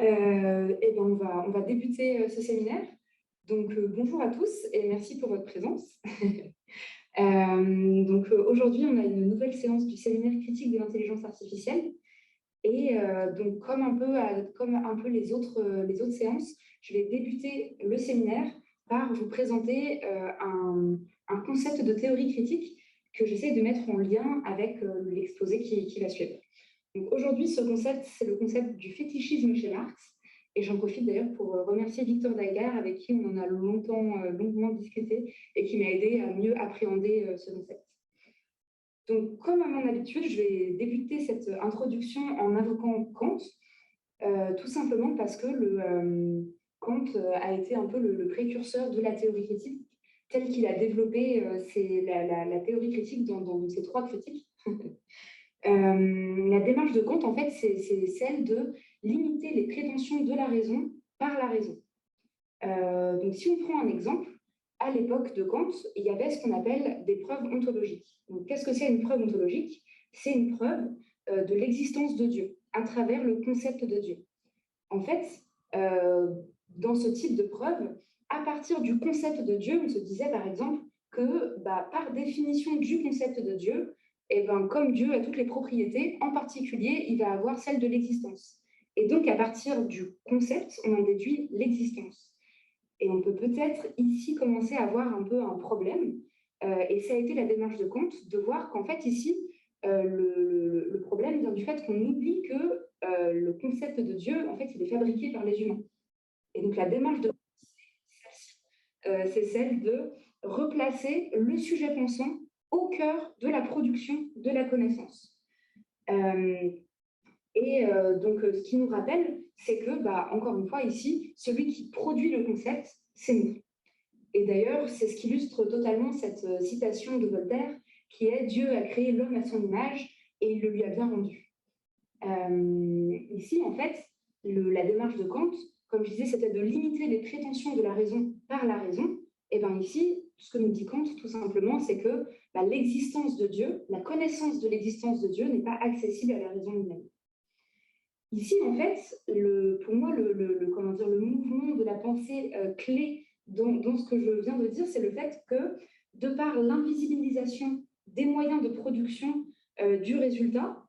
On va débuter ce séminaire. Donc, bonjour à tous et merci pour votre présence. Aujourd'hui, on a une nouvelle séance du séminaire critique de l'intelligence artificielle. Et donc, comme un peu les autres séances, je vais débuter le séminaire par vous présenter un concept de théorie critique que j'essaie de mettre en lien avec l'exposé qui va suivre. Donc aujourd'hui, ce concept, c'est le concept du fétichisme chez Marx. Et j'en profite d'ailleurs pour remercier Victor Daguerre, avec qui on en a longuement discuté et qui m'a aidé à mieux appréhender ce concept. Donc, comme à mon habitude, je vais débuter cette introduction en invoquant Kant, tout simplement parce que Kant a été un peu le précurseur de la théorie critique, tel qu'il a développé la théorie critique dans ses trois critiques. La démarche de Kant, en fait, c'est celle de limiter les prétentions de la raison par la raison. Donc, si on prend un exemple, à l'époque de Kant, il y avait ce qu'on appelle des preuves ontologiques. Donc, qu'est-ce que c'est une preuve ontologique? C'est une preuve de l'existence de Dieu à travers le concept de Dieu. En fait, dans ce type de preuve, à partir du concept de Dieu, on se disait par exemple que par définition du concept de Dieu, comme Dieu a toutes les propriétés, en particulier, il va avoir celle de l'existence. Et donc, à partir du concept, on en déduit l'existence. Et on peut peut-être ici commencer à avoir un peu un problème. Et ça a été la démarche de Kant de voir qu'en fait, ici, le problème vient du fait qu'on oublie que le concept de Dieu, en fait, il est fabriqué par les humains. Et donc, la démarche de Kant, c'est celle de replacer le sujet pensant au cœur de la production de la connaissance. Ce qui nous rappelle, c'est que, encore une fois, ici, celui qui produit le concept, c'est nous. Et d'ailleurs, c'est ce qui illustre totalement cette citation de Voltaire, qui est « Dieu a créé l'homme à son image et il le lui a bien rendu ». Ici, en fait, la démarche de Kant, comme je disais, c'était de limiter les prétentions de la raison par la raison. Et bien ici, ce que nous dit Kant, tout simplement, c'est que l'existence de Dieu, la connaissance de l'existence de Dieu n'est pas accessible à la raison humaine. Ici, en fait, pour moi, le mouvement de la pensée clé dans ce que je viens de dire, c'est le fait que, de par l'invisibilisation des moyens de production du résultat,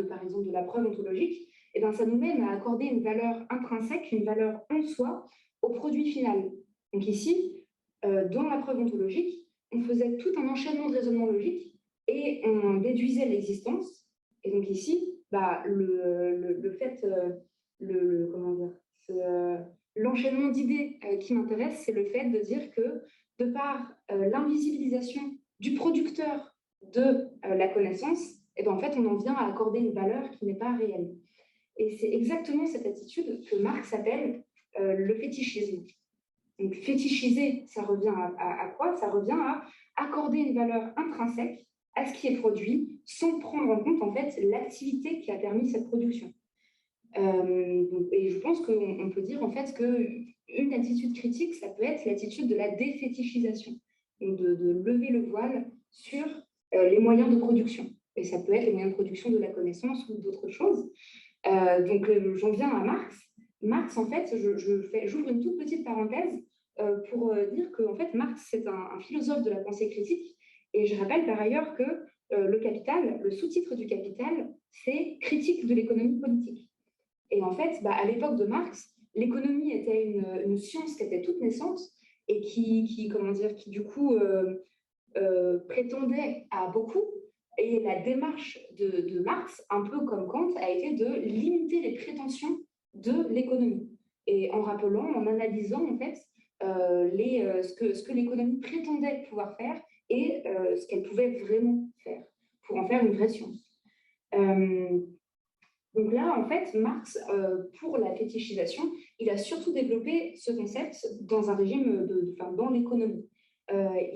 par exemple, de la preuve ontologique, ça nous mène à accorder une valeur intrinsèque, une valeur en soi, au produit final. Donc ici, dans la preuve ontologique, on faisait tout un enchaînement de raisonnements logiques et on déduisait l'existence. Et donc ici, l'enchaînement d'idées qui m'intéresse, c'est le fait de dire que, de par l'invisibilisation du producteur de la connaissance, en fait, on en vient à accorder une valeur qui n'est pas réelle. Et c'est exactement cette attitude que Marx appelle le fétichisme. Donc, fétichiser, ça revient à quoi? Ça revient à accorder une valeur intrinsèque à ce qui est produit, sans prendre en compte en fait l'activité qui a permis cette production. Et je pense qu'on peut dire en fait qu'une attitude critique, ça peut être l'attitude de la défétichisation, donc de lever le voile sur les moyens de production. Et ça peut être les moyens de production de la connaissance ou d'autres choses. J'en viens à Marx. Marx, en fait, j'ouvre une toute petite parenthèse pour dire que en fait, Marx, c'est un philosophe de la pensée critique. Et je rappelle par ailleurs que le Capital, le sous-titre du Capital, c'est « Critique de l'économie politique ». Et en fait, à l'époque de Marx, l'économie était une science qui était toute naissante et qui du coup, prétendait à beaucoup. Et la démarche de Marx, un peu comme Kant, a été de limiter les prétentions de l'économie. Et en rappelant, en analysant en fait ce que l'économie prétendait pouvoir faire et ce qu'elle pouvait vraiment faire pour en faire une vraie science. Donc là, en fait, Marx, pour la fétichisation, il a surtout développé ce concept dans un régime dans l'économie.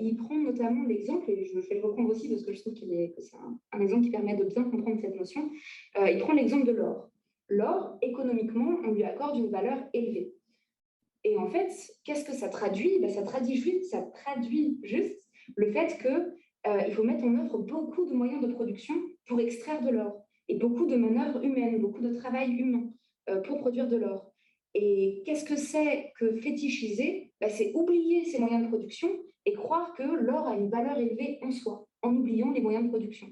Il prend notamment l'exemple, et je vais le reprendre aussi parce que je trouve que c'est un exemple qui permet de bien comprendre cette notion. Il prend l'exemple de l'or. L'or, économiquement, on lui accorde une valeur élevée. Et en fait, qu'est-ce que ça traduit? Ça traduit juste le fait qu'il faut mettre en œuvre beaucoup de moyens de production pour extraire de l'or, et beaucoup de manœuvres humaines, beaucoup de travail humain. pour produire de l'or. Et qu'est-ce que c'est que fétichiser? C'est oublier ces moyens de production et croire que l'or a une valeur élevée en soi, en oubliant les moyens de production.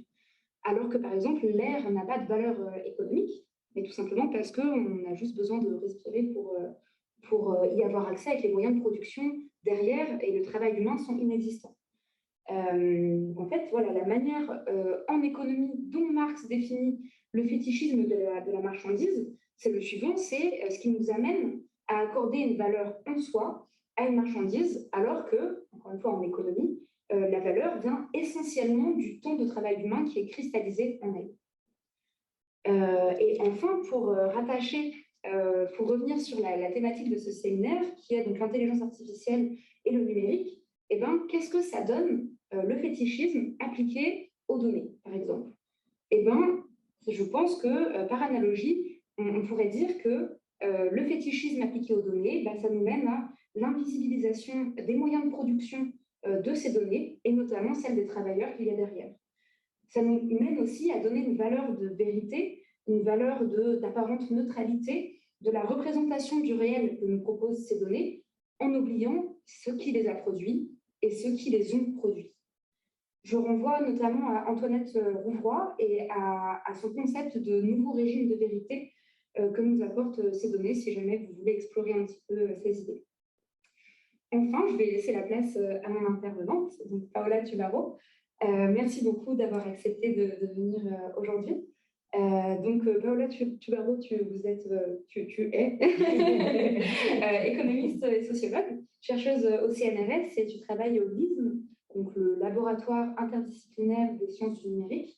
Alors que, par exemple, l'air n'a pas de valeur économique, mais tout simplement parce qu'on a juste besoin de respirer pour y avoir accès avec les moyens de production derrière, et le travail humain sont inexistants. En fait, voilà, la manière en économie dont Marx définit le fétichisme de la marchandise, c'est le suivant, c'est ce qui nous amène à accorder une valeur en soi à une marchandise, alors que, encore une fois en économie, la valeur vient essentiellement du temps de travail humain qui est cristallisé en elle. Et enfin, pour rattacher, pour revenir sur la thématique de ce séminaire, qui est donc l'intelligence artificielle et le numérique, eh ben, qu'est-ce que ça donne le fétichisme appliqué aux données, par exemple? Eh ben, je pense que, par analogie, on pourrait dire que le fétichisme appliqué aux données, ça nous mène à l'invisibilisation des moyens de production de ces données, et notamment celle des travailleurs qu'il y a derrière. Ça nous mène aussi à donner une valeur de vérité, une valeur d'apparente neutralité de la représentation du réel que nous proposent ces données, en oubliant ceux qui les a produits et ceux qui les ont produits. Je renvoie notamment à Antoinette Rouvroy et à son concept de nouveau régime de vérité que nous apportent ces données, si jamais vous voulez explorer un petit peu ces idées. Enfin, je vais laisser la place à mon intervenante, donc Paola Tubaro. Merci beaucoup d'avoir accepté de venir aujourd'hui. Donc, Paola Tubaro, tu es économiste et sociologue, chercheuse au CNRS, et tu travailles au LISN, donc le Laboratoire Interdisciplinaire des Sciences du Numérique.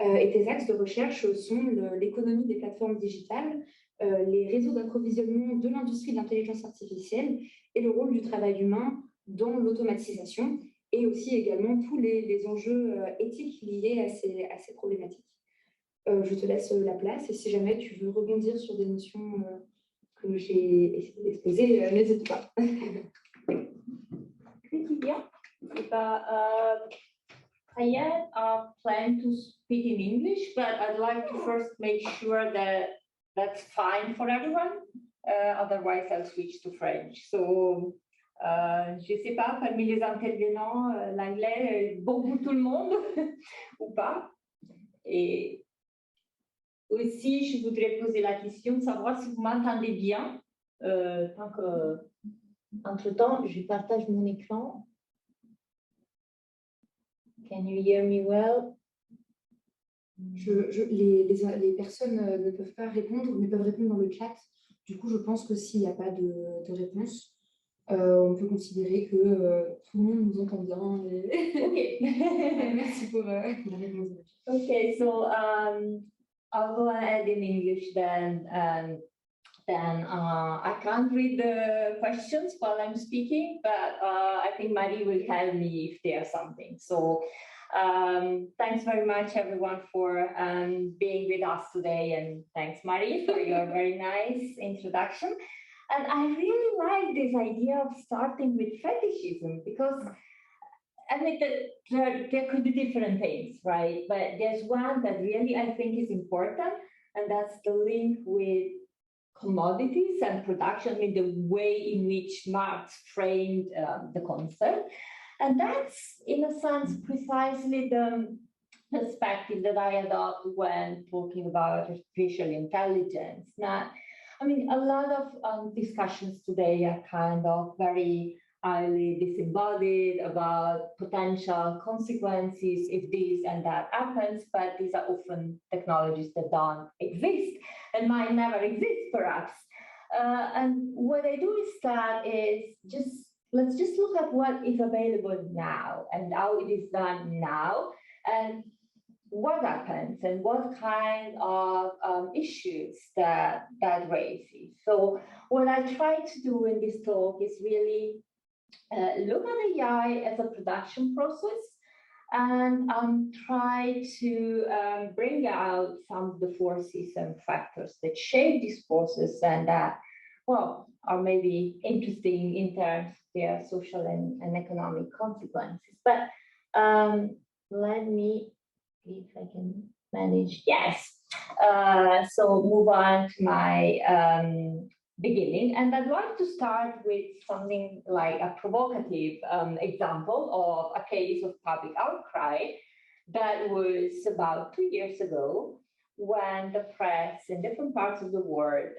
Et tes axes de recherche sont l'économie des plateformes digitales, les réseaux d'approvisionnement de l'industrie de l'intelligence artificielle et le rôle du travail humain dans l'automatisation, et aussi également tous les enjeux éthiques liés à ces problématiques. Je te laisse la place, et si jamais tu veux rebondir sur des notions que j'ai essayé d'exposer, n'hésite pas. Très bien. I plan to speak in English, but I'd like to first make sure that that's fine for everyone. Otherwise, I'll switch to French. So, je ne sais pas, parmi les intervenants, l'anglais est bon pour tout le monde ou pas. Et aussi, je voudrais poser la question de savoir si vous m'entendez bien. Tant que, entre-temps, je partage mon écran. Can you hear me well? Les personnes ne peuvent pas répondre, mais peuvent répondre dans le chat. Du coup, je pense que s'il n'y a pas de réponse, on peut considérer que tout le monde nous entend bien. Et... OK. Merci pour la réponse. OK, so I'll go ahead in English then. Then I can't read the questions while I'm speaking, but I think Marie will tell me if there's something. So thanks very much, everyone, for being with us today. And thanks, Marie, for your very nice introduction. And I really like this idea of starting with fetishism, because I think that there could be different things, right? But there's one that really I think is important, and that's the link with commodities and production, in the way in which Marx framed the concept. And that's, in a sense, precisely the perspective that I adopt when talking about artificial intelligence. Now, I mean, a lot of discussions today are kind of very highly disembodied about potential consequences if this and that happens, but these are often technologies that don't exist and might never exist, perhaps. And what I do instead is let's just look at what is available now and how it is done now, and what happens and what kind of issues that raises. So what I try to do in this talk is really look at AI as a production process, and try to bring out some of the forces and factors that shape this process and that, well, are maybe interesting in terms of their social and economic consequences. But let me see if I can manage. Yes. So move on to my beginning, and I'd like to start with something like a provocative example of a case of public outcry that was about 2 years ago, when the press in different parts of the world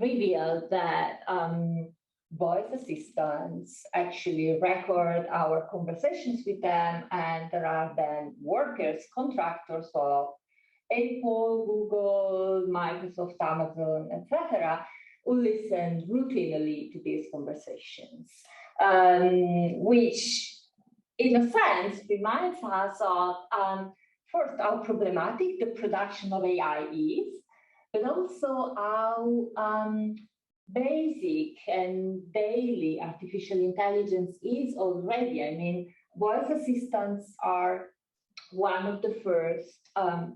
revealed that voice assistants actually record our conversations with them, and there are then workers, contractors of Apple, Google, Microsoft, Amazon, etc., who listen routinely to these conversations, which in a sense reminds us of first how problematic the production of AI is, but also how basic and daily artificial intelligence is already. I mean, voice assistants are one of the first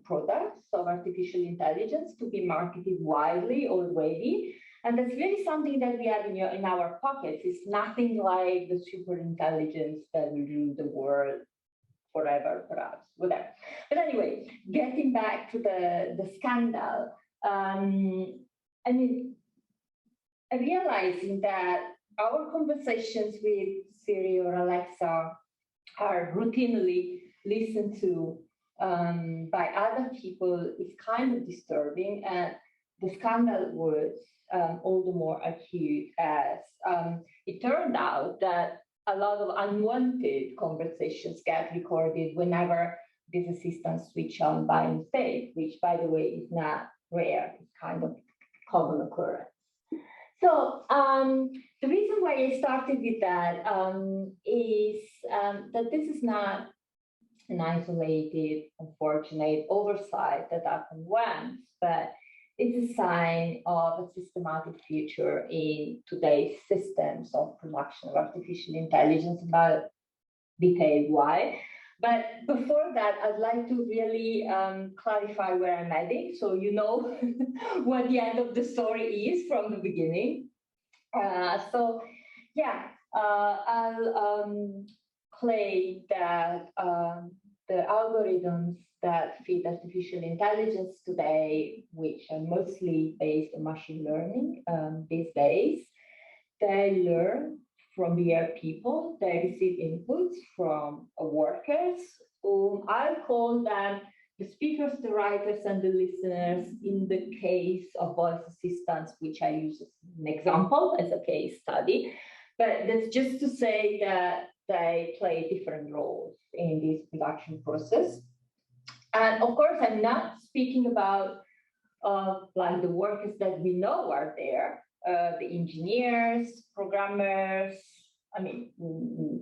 products of artificial intelligence to be marketed widely already. And that's really something that we have in our pockets. It's nothing like the super intelligence that will rule the world forever, perhaps, whatever. But anyway, getting back to the scandal, I mean, realizing that our conversations with Siri or Alexa are routinely listened to by other people is kind of disturbing, and the scandal was all the more acute as it turned out that a lot of unwanted conversations get recorded whenever these assistants switch on by mistake, which, by the way, is not rare. It's kind of common occurrence. So the reason why I started with that is that this is not an isolated, unfortunate oversight that happened once, but it's a sign of a systematic future in today's systems of production of artificial intelligence, about detail why. But before that, I'd like to really clarify where I'm heading, so you know what the end of the story is from the beginning. So yeah, I'll claim that the algorithms that feed artificial intelligence today, which are mostly based on machine learning these days, they learn from real people. They receive inputs from workers, whom I'll call them the speakers, the writers, and the listeners in the case of voice assistants, which I use as an example, as a case study. But that's just to say that they play different roles in this production process. And of course, I'm not speaking about like the workers that we know are there, the engineers, programmers, I mean, who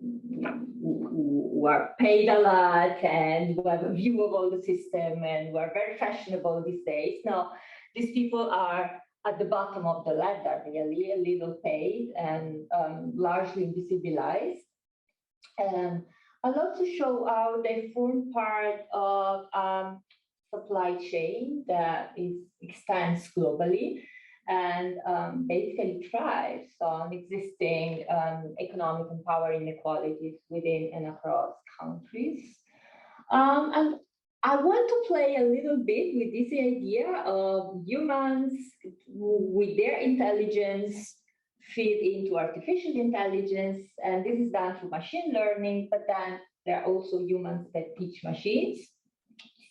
are paid a lot and who have a view of all the system and who are very fashionable these days. No, these people are at the bottom of the ladder, really, a little paid and largely invisibilized. I'd love to show how they form part of supply chain that extends globally and basically thrives on existing economic and power inequalities within and across countries. And I want to play a little bit with this idea of humans with their intelligence feed into artificial intelligence, and this is done through machine learning, but then there are also humans that teach machines.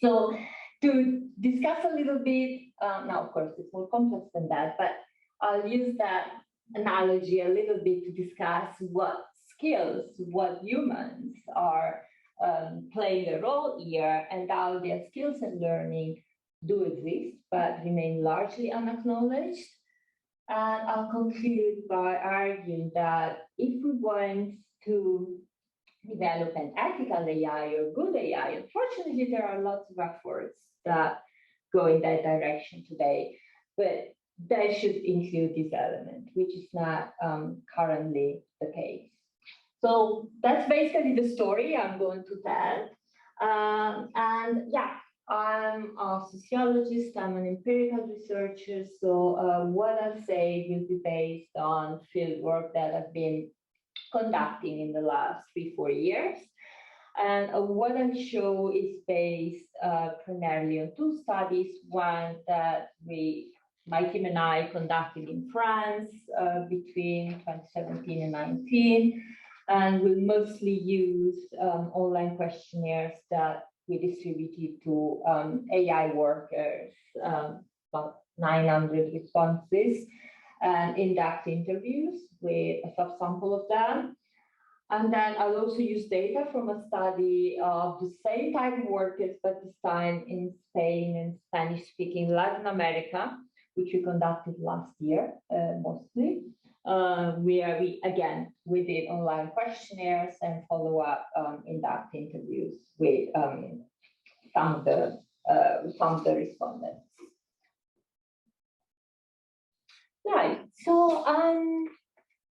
So to discuss a little bit, now of course it's more complex than that, but I'll use that analogy a little bit to discuss what skills, what humans are playing a role here, and how their skills and learning do exist, but remain largely unacknowledged. And I'll conclude by arguing that if we want to develop an ethical AI or good AI, unfortunately, there are lots of efforts that go in that direction today, but they should include this element, which is not currently the case. So that's basically the story I'm going to tell. And yeah, I'm a sociologist, I'm an empirical researcher, so what I'll say will be based on field work that I've been conducting in the last 3-4 years. And what I show is based primarily on two studies. One that my team and I conducted in France between 2017 and 19. And we mostly use online questionnaires that we distributed to AI workers, about 900 responses, and in-depth interviews with a subsample of them. And then I'll also use data from a study of the same type of workers, but this time in Spain and Spanish-speaking Latin America, which we conducted last year, mostly, where we did online questionnaires and follow-up in-depth interviews with some of the respondents. Right, so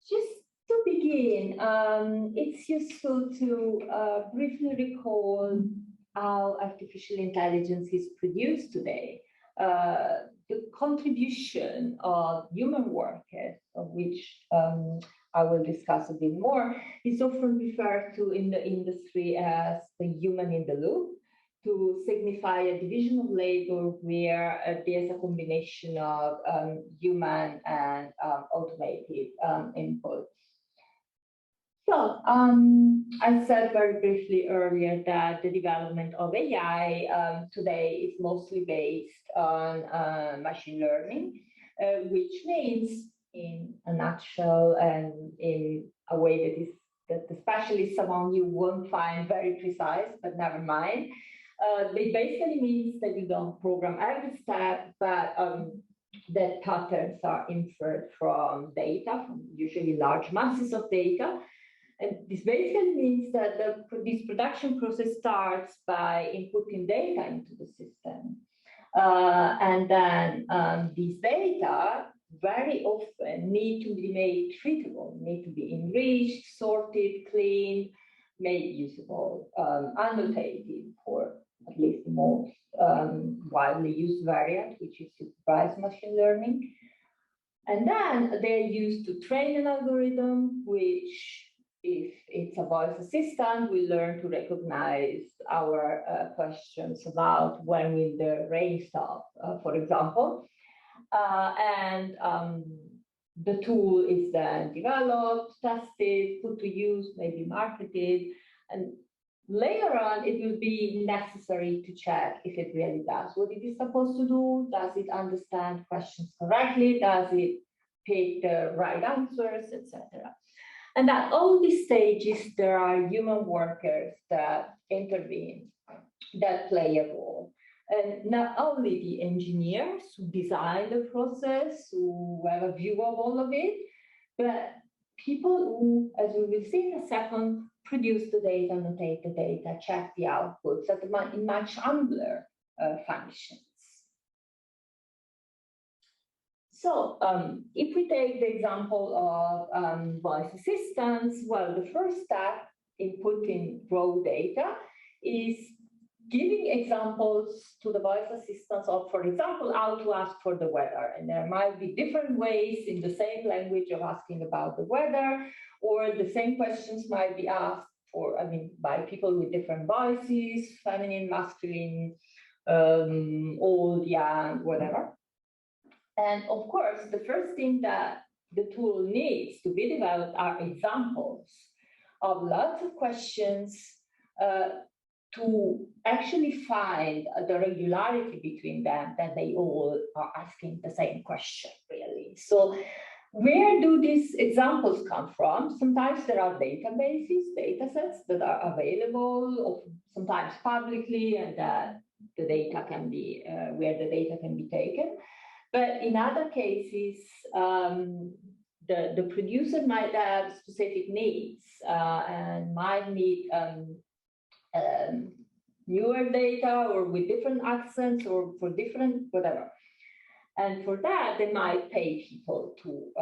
just to begin, it's useful to briefly recall how artificial intelligence is produced today. The contribution of human workers, of which I will discuss a bit more, is often referred to in the industry as the human in the loop, to signify a division of labor where there's a combination of human and automated inputs. So I said very briefly earlier that the development of AI today is mostly based on machine learning, which means, in a nutshell and in a way that the specialists among you won't find very precise, but never mind. It basically means that you don't program every step, but that patterns are inferred from data, from usually large masses of data. And this basically means that this production process starts by inputting data into the system. And then these data very often need to be made treatable, need to be enriched, sorted, cleaned, made usable, annotated for at least the most widely used variant, which is supervised machine learning. And then they're used to train an algorithm, which, if it's a voice assistant, we learn to recognize our questions about when will the rain stop, for example. And the tool is then developed, tested, put to use, maybe marketed, and later on it will be necessary to check if it really does what it is supposed to do. Does it understand questions correctly? Does it pick the right answers, etc.? And at all these stages, there are human workers that intervene, that play a role. And not only the engineers who design the process, who have a view of all of it, but people who, as we will see in a second, produce the data, annotate the data, check the outputs in much humbler functions. So if we take the example of voice assistants, well, the first step in putting raw data is giving examples to the voice assistants of, for example, how to ask for the weather. And there might be different ways in the same language of asking about the weather, or the same questions might be asked by people with different voices, feminine, masculine, old, young, whatever. And of course, the first thing that the tool needs to be developed are examples of lots of questions to actually find the regularity between them, that they all are asking the same question, really. So where do these examples come from? Sometimes there are databases, data sets that are available, or sometimes publicly, and that the data can be, where the data can be taken. But in other cases, the producer might have specific needs and might need newer data, or with different accents, or for different whatever. And for that, they might pay people to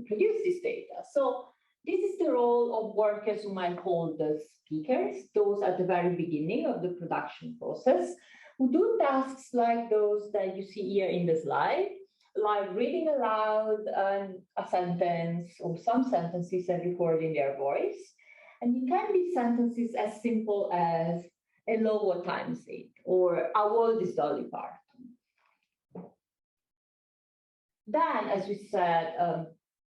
produce this data. So this is the role of workers who might hold the speakers, those at the very beginning of the production process, who do tasks like those that you see here in the slide, like reading aloud a sentence or some sentences and recording their voice. And it can be sentences as simple as hello, what time is it? Or how old is Dolly Parton? Then, as we said,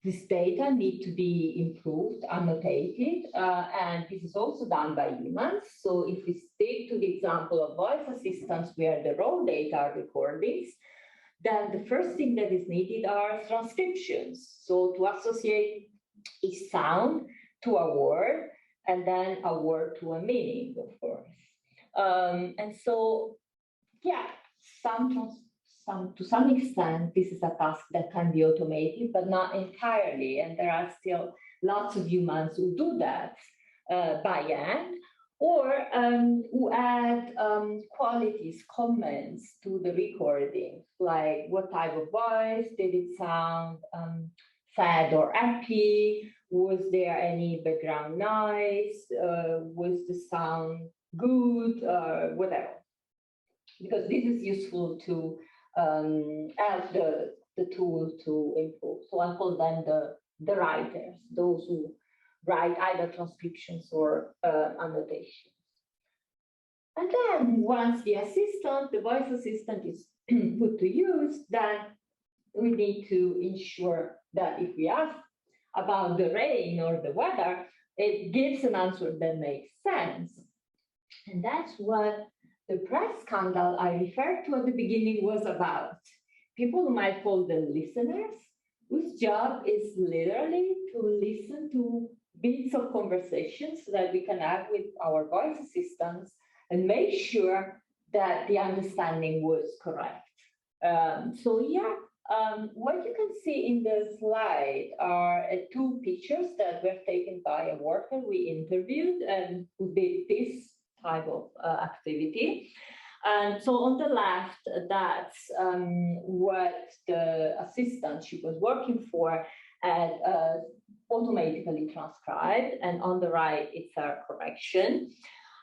this data need to be improved, annotated, and this is also done by humans. So if we stick to the example of voice assistants where the raw data are recordings, then the first thing that is needed are transcriptions. So to associate a sound to a word, and then a word to a meaning, of course. And so, yeah, to some extent, this is a task that can be automated, but not entirely. And there are still lots of humans who do that by hand, or who add qualities, comments to the recording, like what type of voice did it sound, sad or happy, was there any background noise, was the sound good, whatever. Because this is useful to help the tool to improve. So I call them the writers, those who write either transcriptions or annotations. And then once the voice assistant is put to use, then we need to ensure that if we ask about the rain or the weather, it gives an answer that makes sense. And that's what the press scandal I referred to at the beginning was about. People who might call them listeners, whose job is literally to listen to bits of conversations that we can have with our voice assistants and make sure that the understanding was correct. What you can see in the slide are two pictures that were taken by a worker we interviewed and who did this type of activity. And so on the left, that's what the assistant she was working for had automatically transcribed, and on the right, it's her correction.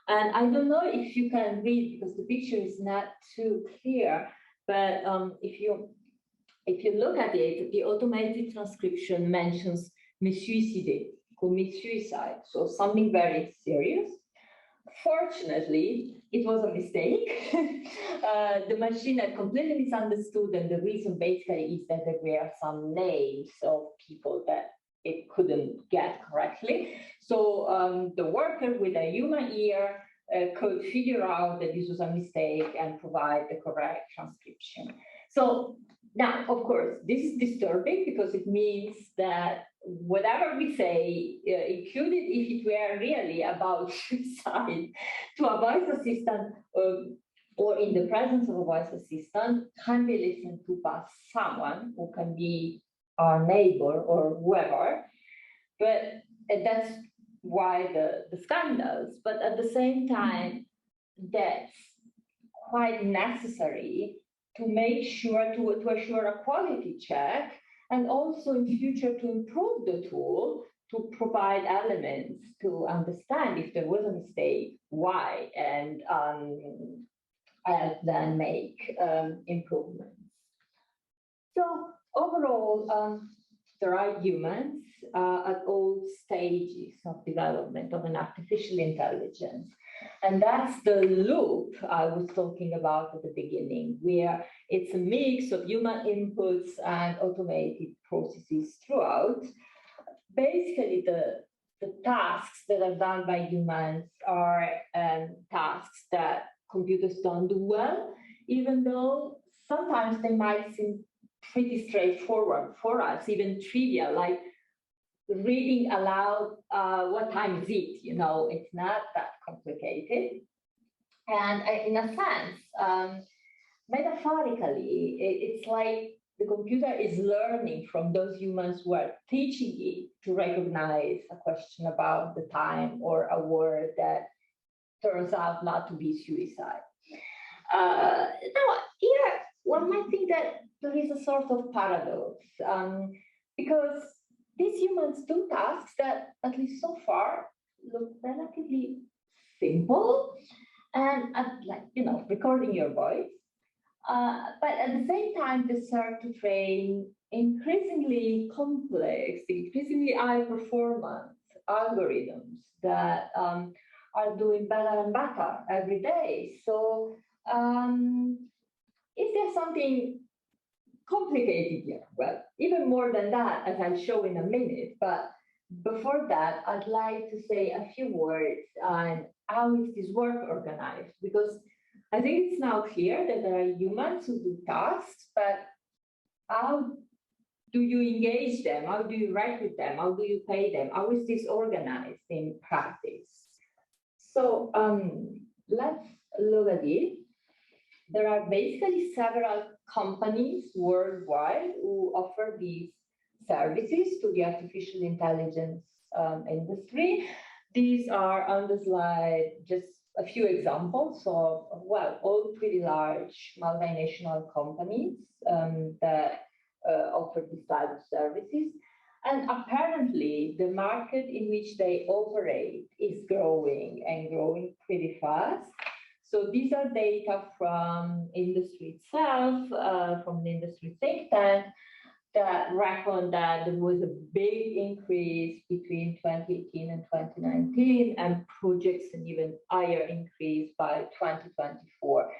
And I don't know if you can read because the picture is not too clear, but if you look at it, the automated transcription mentions me suicider, commit suicide, so something very serious. Fortunately, it was a mistake. The machine had completely misunderstood, and the reason basically is that there were some names of people that it couldn't get correctly. So the worker with a human ear could figure out that this was a mistake and provide the correct transcription. So now, of course, this is disturbing because it means that whatever we say, included if it were really about suicide to a voice assistant or in the presence of a voice assistant, can be listened to by someone who can be our neighbor or whoever. But that's why the scandals. But at the same time, that's quite necessary to make sure to assure a quality check, and also in future to improve the tool to provide elements to understand if there was a mistake, why, and then make improvements. So overall, there are humans at all stages of development of an artificial intelligence. And that's the loop I was talking about at the beginning, where it's a mix of human inputs and automated processes throughout. Basically, the tasks that are done by humans are tasks that computers don't do well, even though sometimes they might seem pretty straightforward for us, even trivial, like reading aloud, what time is it? You know, it's not that complicated. And in a sense, metaphorically, it's like the computer is learning from those humans who are teaching it to recognize a question about the time or a word that turns out not to be suicide. Now, here, one might think that there is a sort of paradox, because these humans do tasks that, at least so far, look relatively simple and like, you know, recording your voice. But at the same time, they start to train increasingly complex, increasingly high performance algorithms that are doing better and better every day. So is there something complicated here? Well, even more than that, as I'll show in a minute, but before that, I'd like to say a few words on how is this work organized, because I think it's now clear that there are humans who do tasks, but how do you engage them? How do you write with them? How do you pay them? How is this organized in practice? So let's look at it. There are basically several companies worldwide who offer these services to the artificial intelligence industry. These are on the slide just a few examples of, well, all pretty large multinational companies that offer this type of services. And apparently, the market in which they operate is growing and growing pretty fast. So these are data from industry itself, from the industry think tank, that reckon that there was a big increase between 2018 and 2019 and projects an even higher increase by 2024.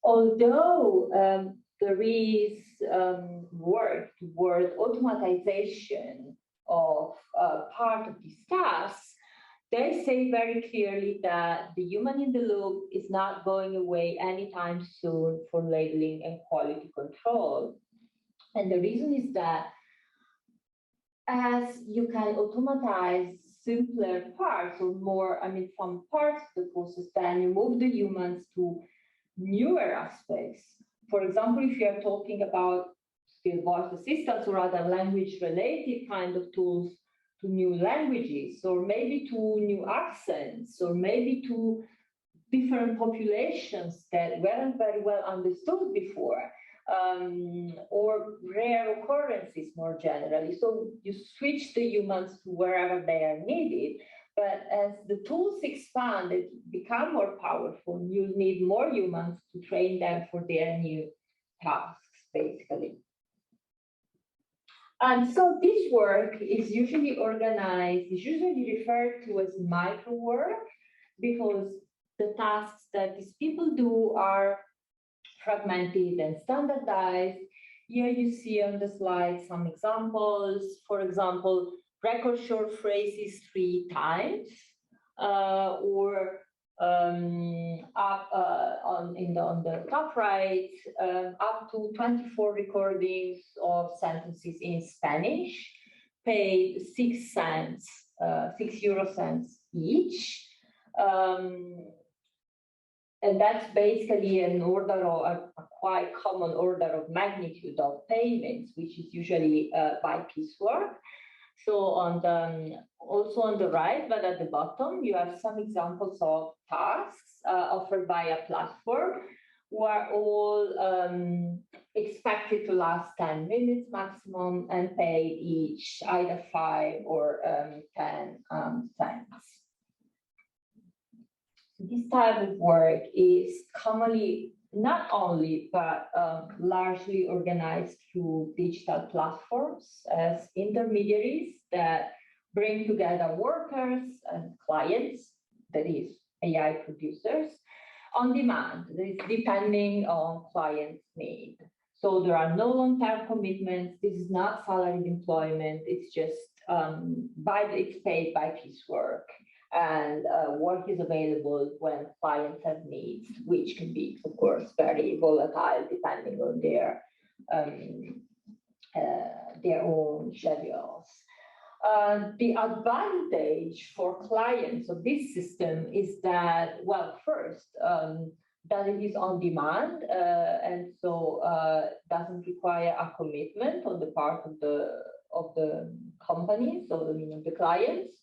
Although there is work toward automatization of part of these tasks, they say very clearly that the human in the loop is not going away anytime soon for labeling and quality control. And the reason is that as you can automatize simpler parts or more, some parts of the process, then you move the humans to newer aspects. For example, if you are talking about still voice assistants or other language-related kind of tools, to new languages, or maybe to new accents, or maybe to different populations that weren't very well understood before, or rare occurrences more generally. So you switch the humans to wherever they are needed. But as the tools expand, they become more powerful. You need more humans to train them for their new tasks, basically. And so this work is usually organized, is usually referred to as micro work, because the tasks that these people do are fragmented and standardized. Here you see on the slide some examples. For example, record short phrases 3 times, or up on the top right, up to 24 recordings of sentences in Spanish, paid 6 cents, 6 euro cents each. And that's basically an order of a quite common order of magnitude of payments, which is usually by piecework. So also on the right, but at the bottom, you have some examples of tasks offered by a platform, who are all expected to last 10 minutes maximum and paid each either 5 or 10 cents. This type of work is commonly not only, but largely organized through digital platforms as intermediaries that bring together workers and clients, that is, AI producers, on demand, depending on clients' need. So there are no long-term commitments. This is not salaried employment. It's just it's paid by piecework. And work is available when clients have needs, which can be, of course, very volatile depending on their own schedules. The advantage for clients of this system is that, well, first, that it is on demand, and so doesn't require a commitment on the part of the companies, so the clients.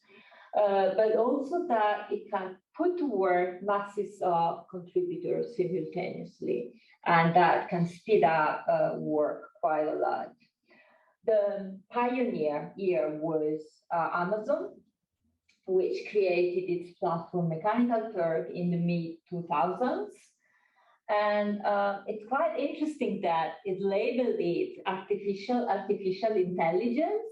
But also that it can put to work masses of contributors simultaneously, and that can speed up work quite a lot. The pioneer here was Amazon, which created its platform Mechanical Turk in the mid-2000s. And it's quite interesting that it labeled it artificial intelligence,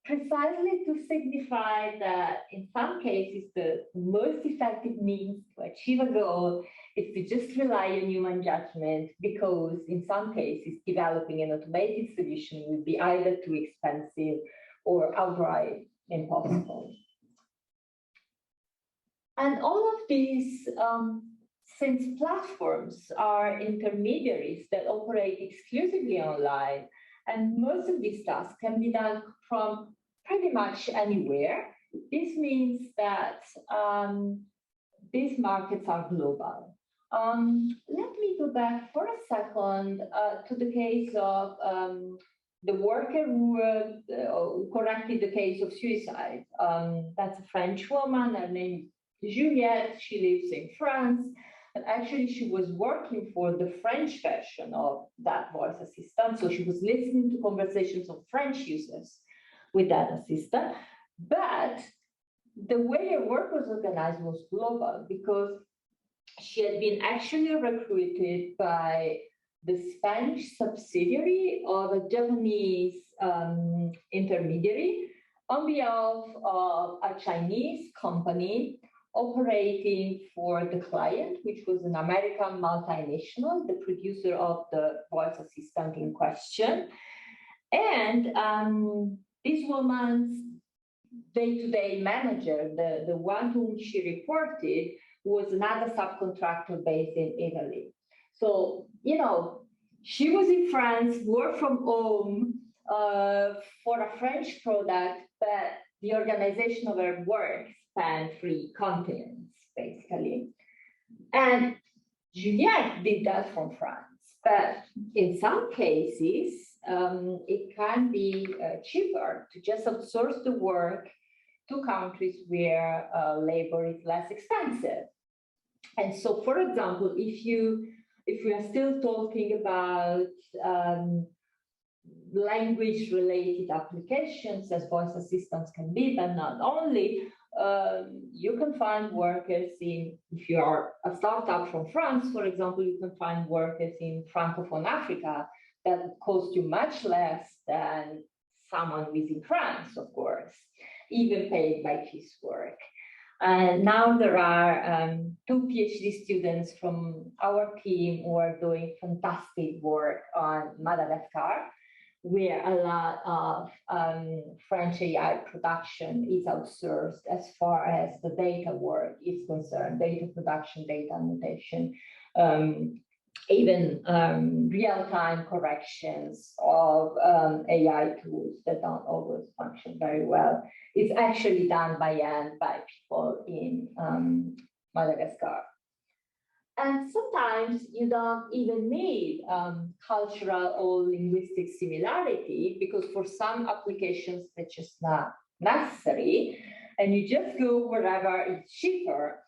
precisely to signify that in some cases, the most effective means to achieve a goal is to just rely on human judgment, because in some cases, developing an automated solution would be either too expensive or outright impossible. And all of these, since platforms are intermediaries that operate exclusively online, and most of these tasks can be done from pretty much anywhere, this means that these markets are global. Let me go back for a second to the case of the worker who corrected the case of suicide. That's a French woman. Her name is Juliette. She lives in France. And actually, she was working for the French version of that voice assistant. So she was listening to conversations of French users with that assistant. But the way her work was organized was global, because she had been actually recruited by the Spanish subsidiary of a Japanese intermediary on behalf of a Chinese company operating for the client, which was an American multinational, the producer of the voice assistant in question. And this woman's day-to-day manager, the one whom she reported, was another subcontractor based in Italy. So, you know, she was in France, worked from home for a French product, but the organization of her work spanned 3 continents, basically. And Juliette did that from France. But in some cases, it can be cheaper to just outsource the work to countries where labor is less expensive. And so, for example, if we are still talking about language-related applications, as voice assistants can be, but not only, you can find workers if you are a startup from France, for example, you can find workers in Francophone Africa that cost you much less than someone who is in France, of course, even paid by piecework. And now there are 2 PhD students from our team who are doing fantastic work on Madagascar, where a lot of French AI production is outsourced as far as the data work is concerned, data production, data annotation, even real-time corrections of AI tools that don't always function very well. It's actually done by hand by people in Madagascar. And sometimes you don't even need cultural or linguistic similarity, because for some applications, it's just not necessary. And you just go wherever it's cheaper.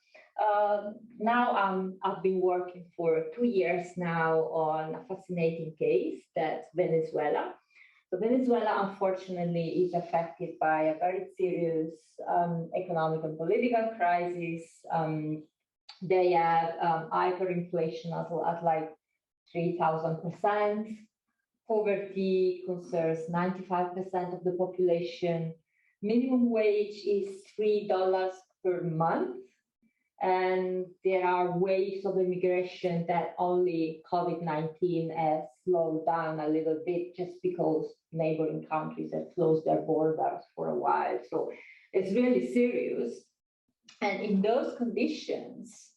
Now I've been working for 2 years now on a fascinating case, that's Venezuela. So Venezuela, unfortunately, is affected by a very serious economic and political crisis. They have hyperinflation at like 3,000%. Poverty concerns 95% of the population. Minimum wage is $3 per month. And there are waves of immigration that only COVID-19 has slowed down a little bit, just because neighboring countries have closed their borders for a while. So it's really serious. And in those conditions,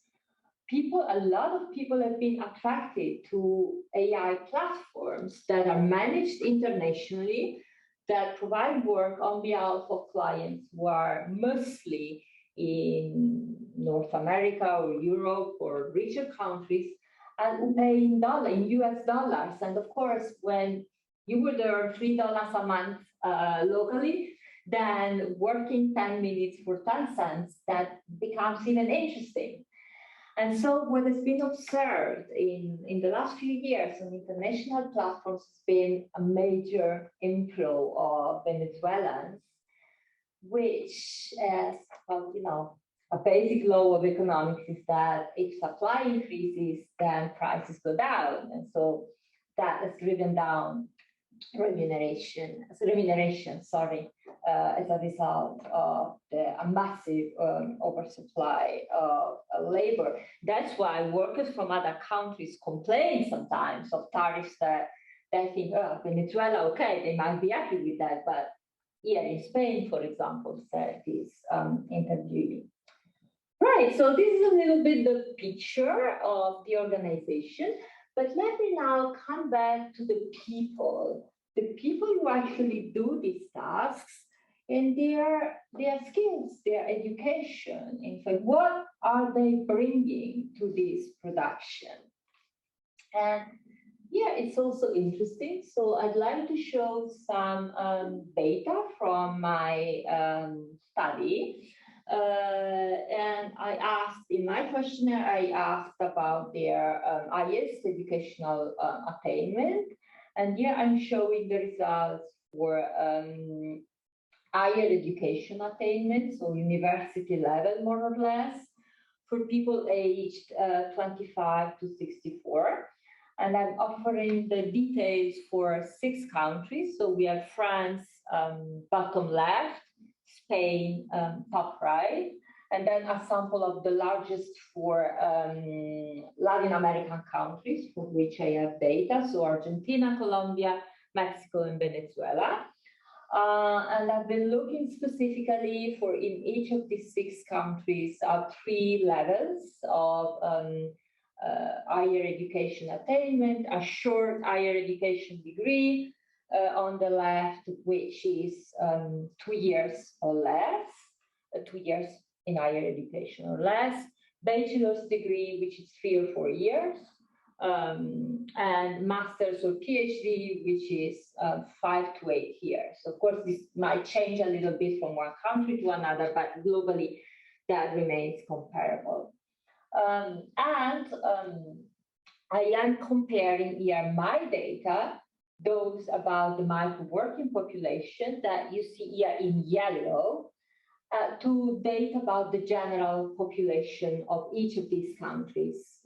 a lot of people have been attracted to AI platforms that are managed internationally, that provide work on behalf of clients who are mostly in North America or Europe or richer countries, and who pay in US dollars. And of course, when you would earn $3 a month locally, then working 10 minutes for 10 cents, that becomes even interesting. And so what has been observed in the last few years on international platforms has been a major inflow of Venezuelans, which is, a basic law of economics is that if supply increases, then prices go down. And so that has driven down remuneration, as a result of a massive oversupply of labor. That's why workers from other countries complain sometimes of tariffs that they think, oh, Venezuela, okay, they might be happy with that, but here in Spain, for example, that is interviewing. Right, so this is a little bit the picture of the organization, but let me now come back to the people who actually do these tasks and their skills, their education. In fact, what are they bringing to this production? And yeah, it's also interesting. So I'd like to show some data from my study. And I asked, in my questionnaire, I asked about their highest educational attainment. And here I'm showing the results for higher education attainment, so university level, more or less, for people aged 25 to 64. And I'm offering the details for 6 countries. So we have France, bottom left, Spain, top right, and then a sample of the largest 4 Latin American countries for which I have data. So Argentina, Colombia, Mexico, and Venezuela. And I've been looking specifically for in each of these 6 countries 3 levels of higher education attainment, a short higher education degree on the left, which is 2 years or less, 2 years in higher education or less, bachelor's degree, which is 3 or 4 years, and master's or PhD, which is 5 to 8 years. Of course, this might change a little bit from one country to another, but globally that remains comparable. I am comparing here my data, those about the micro-working population that you see here in yellow, to data about the general population of each of these countries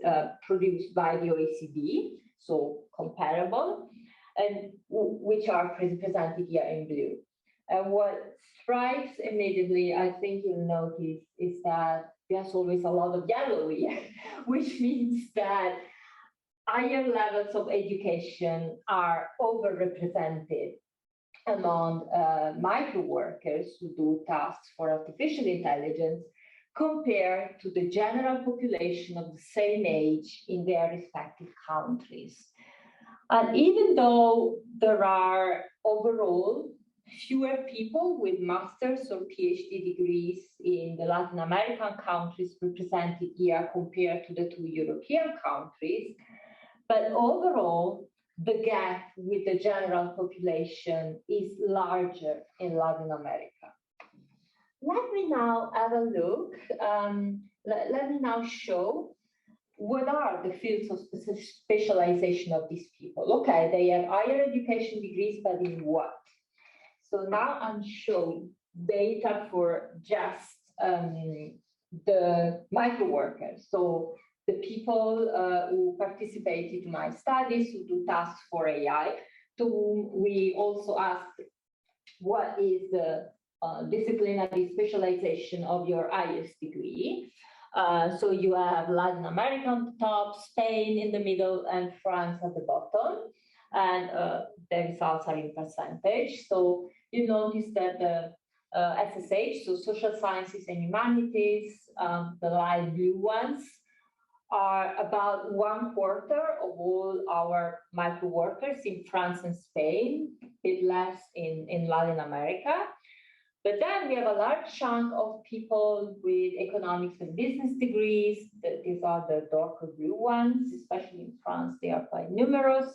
produced by the OECD, so comparable, and which are presented here in blue. And what strikes immediately, I think you'll notice, is that there's always a lot of yellow here, which means that higher levels of education are overrepresented among micro workers who do tasks for artificial intelligence compared to the general population of the same age in their respective countries. And even though there are overall fewer people with master's or PhD degrees in the Latin American countries represented here compared to the 2 European countries, but overall, the gap with the general population is larger in Latin America. Let me now have a look. Let me now show what are the fields of specialization of these people. Okay, they have higher education degrees, but in what? So now I'm showing data for just the micro workers. So the people who participated in my studies, who do tasks for AI, to whom we also asked, what is the disciplinary specialization of your highest degree? So you have Latin America on the top, Spain in the middle, and France at the bottom. And the results are in percentage. So you notice that the SSH, so social sciences and humanities, the light blue ones, are about 1/4 of all our micro workers in France and Spain, a bit less in Latin America. But then we have a large chunk of people with economics and business degrees. These are the darker blue ones, especially in France, they are quite numerous.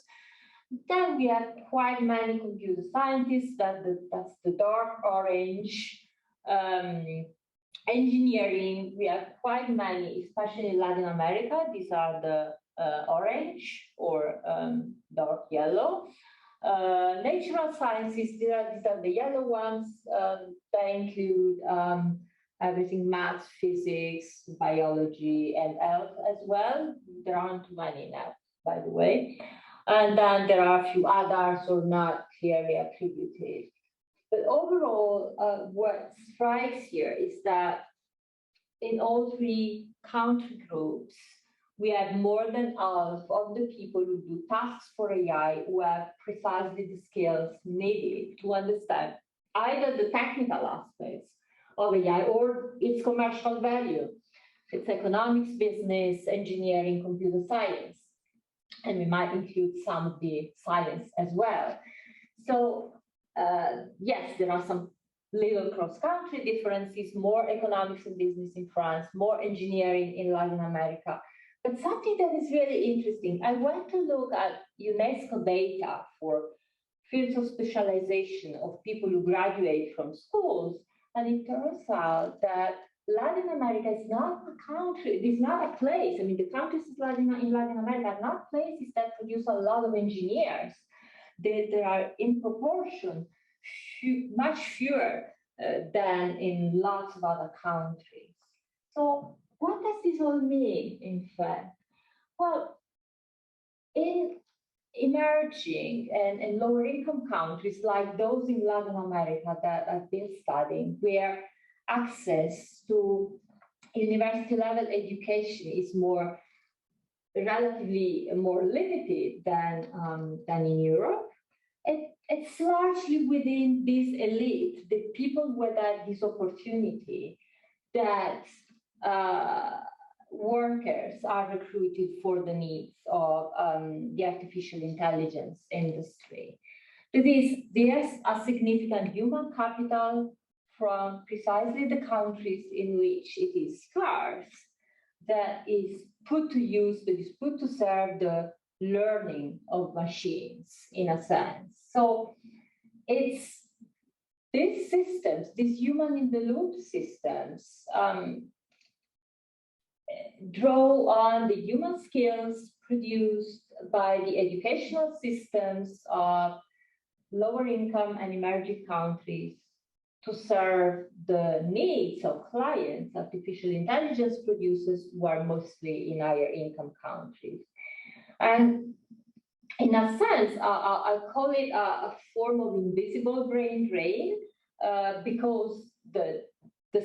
Then we have quite many computer scientists, that's the dark orange. Engineering, we have quite many, especially in Latin America. These are the orange or dark yellow. Natural sciences, these are the yellow ones. They include everything, math, physics, biology, and health as well. There aren't too many now, by the way. And then there are a few others or not clearly attributed. But overall, what strikes here is that in all three country groups, we have more than half of the people who do tasks for AI who have precisely the skills needed to understand either the technical aspects of AI or its commercial value. It's economics, business, engineering, computer science. And we might include some of the science as well. So yes, there are some little cross-country differences, more economics and business in France, more engineering in Latin America. But something that is really interesting, I went to look at UNESCO data for fields of specialization of people who graduate from schools, and it turns out that Latin America is not a country, it is not a place. I mean, the countries in Latin America are not places that produce a lot of engineers. There are, in proportion, much fewer than in lots of other countries. So what does this all mean, in fact? Well, in emerging and lower income countries like those in Latin America that I've been studying, where access to university level education is relatively more limited than in Europe, it's largely within this elite, the people with this opportunity, that workers are recruited for the needs of the artificial intelligence industry. There's a significant human capital from precisely the countries in which it is scarce that is put to use, that is put to serve the learning of machines, in a sense. So it's these systems, these human-in-the-loop systems, draw on the human skills produced by the educational systems of lower income and emerging countries to serve the needs of clients, artificial intelligence producers who are mostly in higher income countries. And in a sense, I call it a form of invisible brain drain because the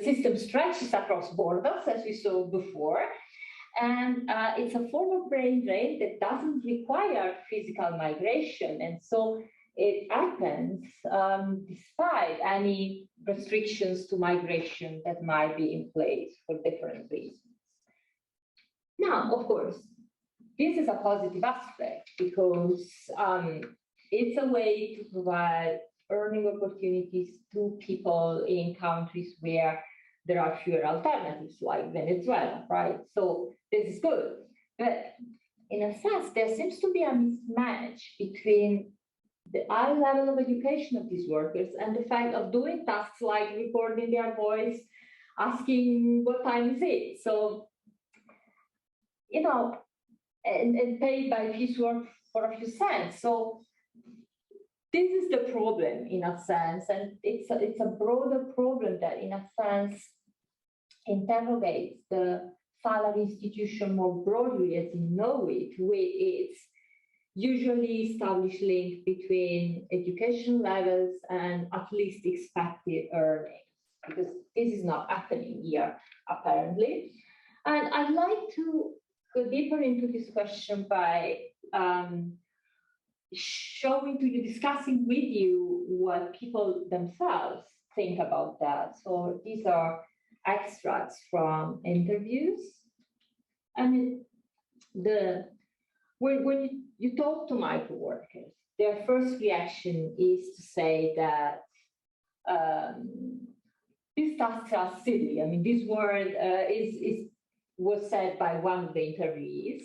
system stretches across borders, as we saw before. And it's a form of brain drain that doesn't require physical migration. And so it happens despite any restrictions to migration that might be in place for different reasons. Now, of course, this is a positive aspect because it's a way to provide earning opportunities to people in countries where there are fewer alternatives, like Venezuela, right? So this is good. But in a sense, there seems to be a mismatch between the high level of education of these workers and the fact of doing tasks like recording their voice, asking what time is it. So, you know, and paid by piecework for a few cents. So this is the problem in a sense, and it's a broader problem that in a sense interrogates the salary institution more broadly as you know it, with its usually established link between education levels and at least expected earnings, because this is not happening here apparently. And I'd like to go deeper into this question by showing to you, discussing with you what people themselves think about that. So these are extracts from interviews. And when you talk to migrant workers, their first reaction is to say that these tasks are silly. I mean, this word was said by one of the interviewees.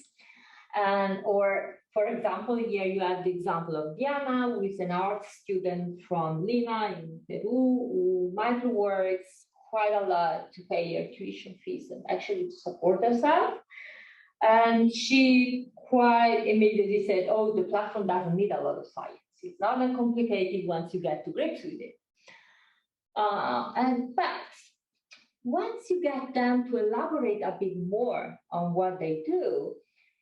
Or, for example, here you have the example of Diana, who is an art student from Lima in Peru, who migrant works quite a lot to pay her tuition fees and actually to support herself. And she quite immediately said, oh, the platform doesn't need a lot of science. It's not that complicated once you get to grips with it. But once you get them to elaborate a bit more on what they do,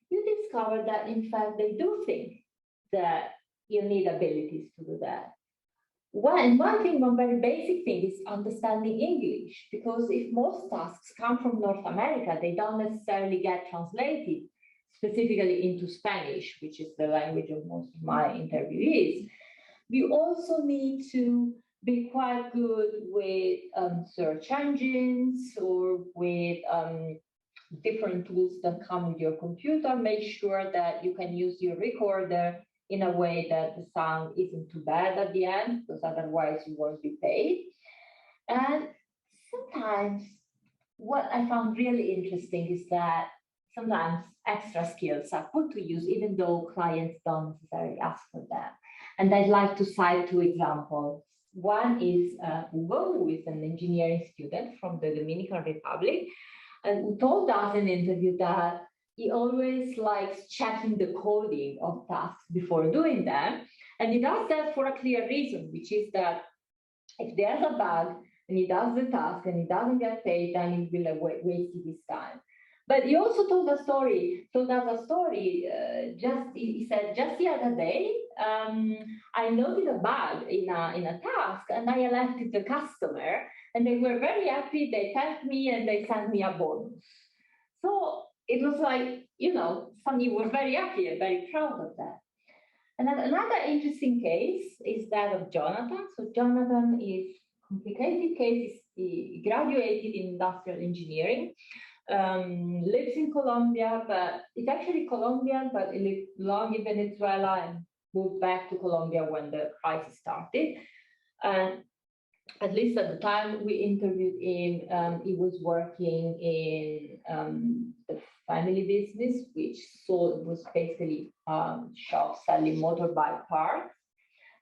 you discover that, in fact, they do think that you need abilities to do that. one very basic thing is understanding English, because if most tasks come from North America, they don't necessarily get translated specifically into Spanish, which is the language of most of my interviewees. We also need to be quite good with search engines or with different tools that come with your computer. Make sure that you can use your recorder in a way that the sound isn't too bad at the end, because otherwise you won't be paid. And sometimes what I found really interesting is that sometimes extra skills are put to use even though clients don't necessarily ask for them. And I'd like to cite two examples. One is Hugo, who is an engineering student from the Dominican Republic, and who told us in an interview that he always likes checking the coding of tasks before doing them. And he does that for a clear reason, which is that if there's a bug and he does the task and he doesn't get paid, then he will waste his time. But he also told us a story. He said, just the other day, I noted a bug in a task, and I alerted the customer, and they were very happy. They thanked me, and they sent me a bonus. So it was like, somebody was very happy and very proud of that. And then another interesting case is that of Jonathan. So Jonathan is a complicated case. He graduated in industrial engineering. Lives in Colombia, but it's actually Colombian, but he lived long in Venezuela and moved back to Colombia when the crisis started. And at least at the time we interviewed him, he was working in the family business, which was basically shop selling motorbike parts,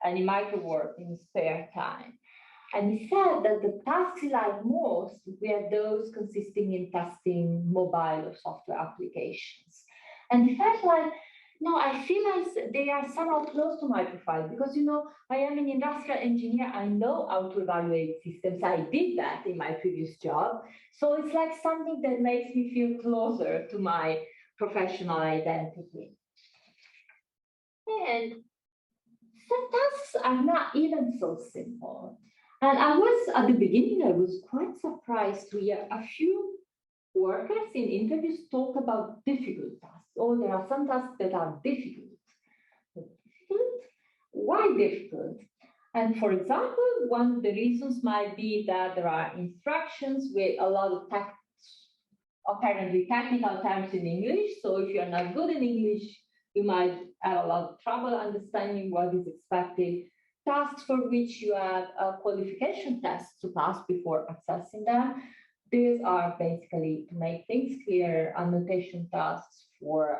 and he might have worked in his spare time. And he said that the tasks he liked most were those consisting in testing mobile or software applications. And he felt like, no, I feel like they are somehow close to my profile because, I am an industrial engineer. I know how to evaluate systems. I did that in my previous job. So it's like something that makes me feel closer to my professional identity. And some tasks are not even so simple. And at the beginning, I was quite surprised to hear a few workers in interviews talk about difficult tasks. Oh, there are some tasks that are difficult. Difficult? Why difficult? And for example, one of the reasons might be that there are instructions with a lot of apparently technical terms in English. So if you're not good in English, you might have a lot of trouble understanding what is expected. Tasks for which you have qualification tests to pass before accessing them. These are basically, to make things clear, annotation tasks for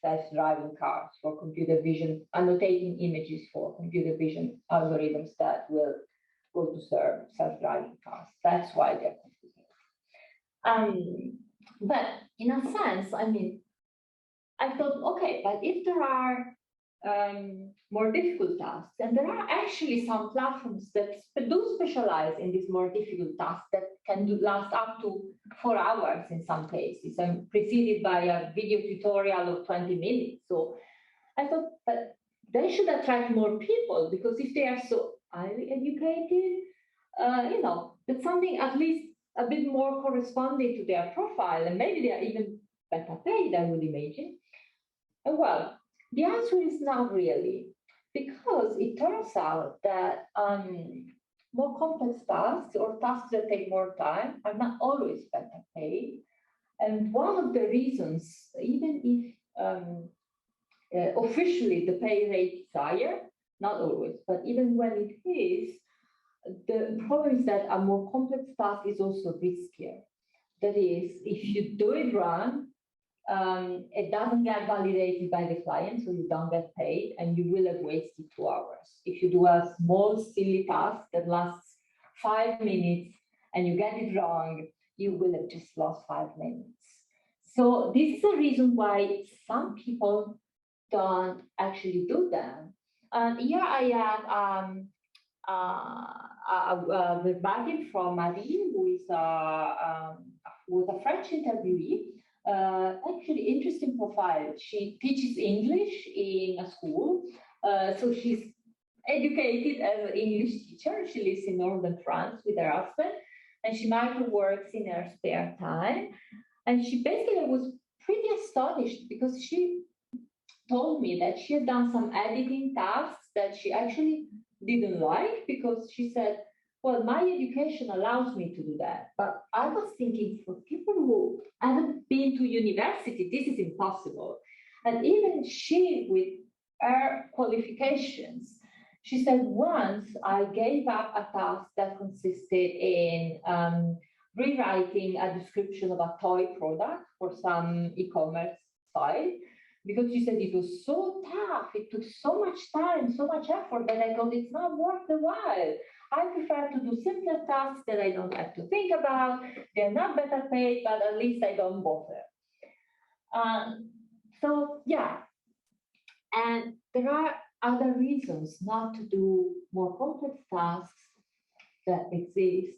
self-driving cars, for computer vision, annotating images for computer vision algorithms that will go to serve self-driving cars. That's why they're complicated. But in a sense, I thought, okay, but if there are more difficult tasks, and there are actually some platforms that do specialize in these more difficult tasks that can last up to 4 hours in some cases, and preceded by a video tutorial of 20 minutes. So I thought, but they should attract more people, because if they are so highly educated, that's something at least a bit more corresponding to their profile, and maybe they are even better paid, I would imagine. And well, the answer is not really, because it turns out that more complex tasks or tasks that take more time are not always better paid. And one of the reasons, even if officially the pay rate is higher, not always, but even when it is, the problem is that a more complex task is also riskier. That is, if you do it wrong, it doesn't get validated by the client, so you don't get paid, and you will have wasted 2 hours. If you do a small, silly task that lasts 5 minutes and you get it wrong, you will have just lost 5 minutes. So this is the reason why some people don't actually do them. Here I have a verbatim from Marie, who is a French interviewee. Actually, interesting profile. She teaches English in a school, so she's educated as an English teacher. She lives in northern France with her husband, and she micro-works in her spare time. And she basically was pretty astonished because she told me that she had done some editing tasks that she actually didn't like, because she said, well, my education allows me to do that. But I was thinking, for people who haven't been to university, this is impossible. And even she, with her qualifications, she said, once I gave up a task that consisted in rewriting a description of a toy product for some e-commerce site, because she said it was so tough, it took so much time, so much effort, that I thought it's not worth the while. I prefer to do simpler tasks that I don't have to think about. They're not better paid, but at least I don't bother. So yeah, and there are other reasons not to do more complex tasks that exist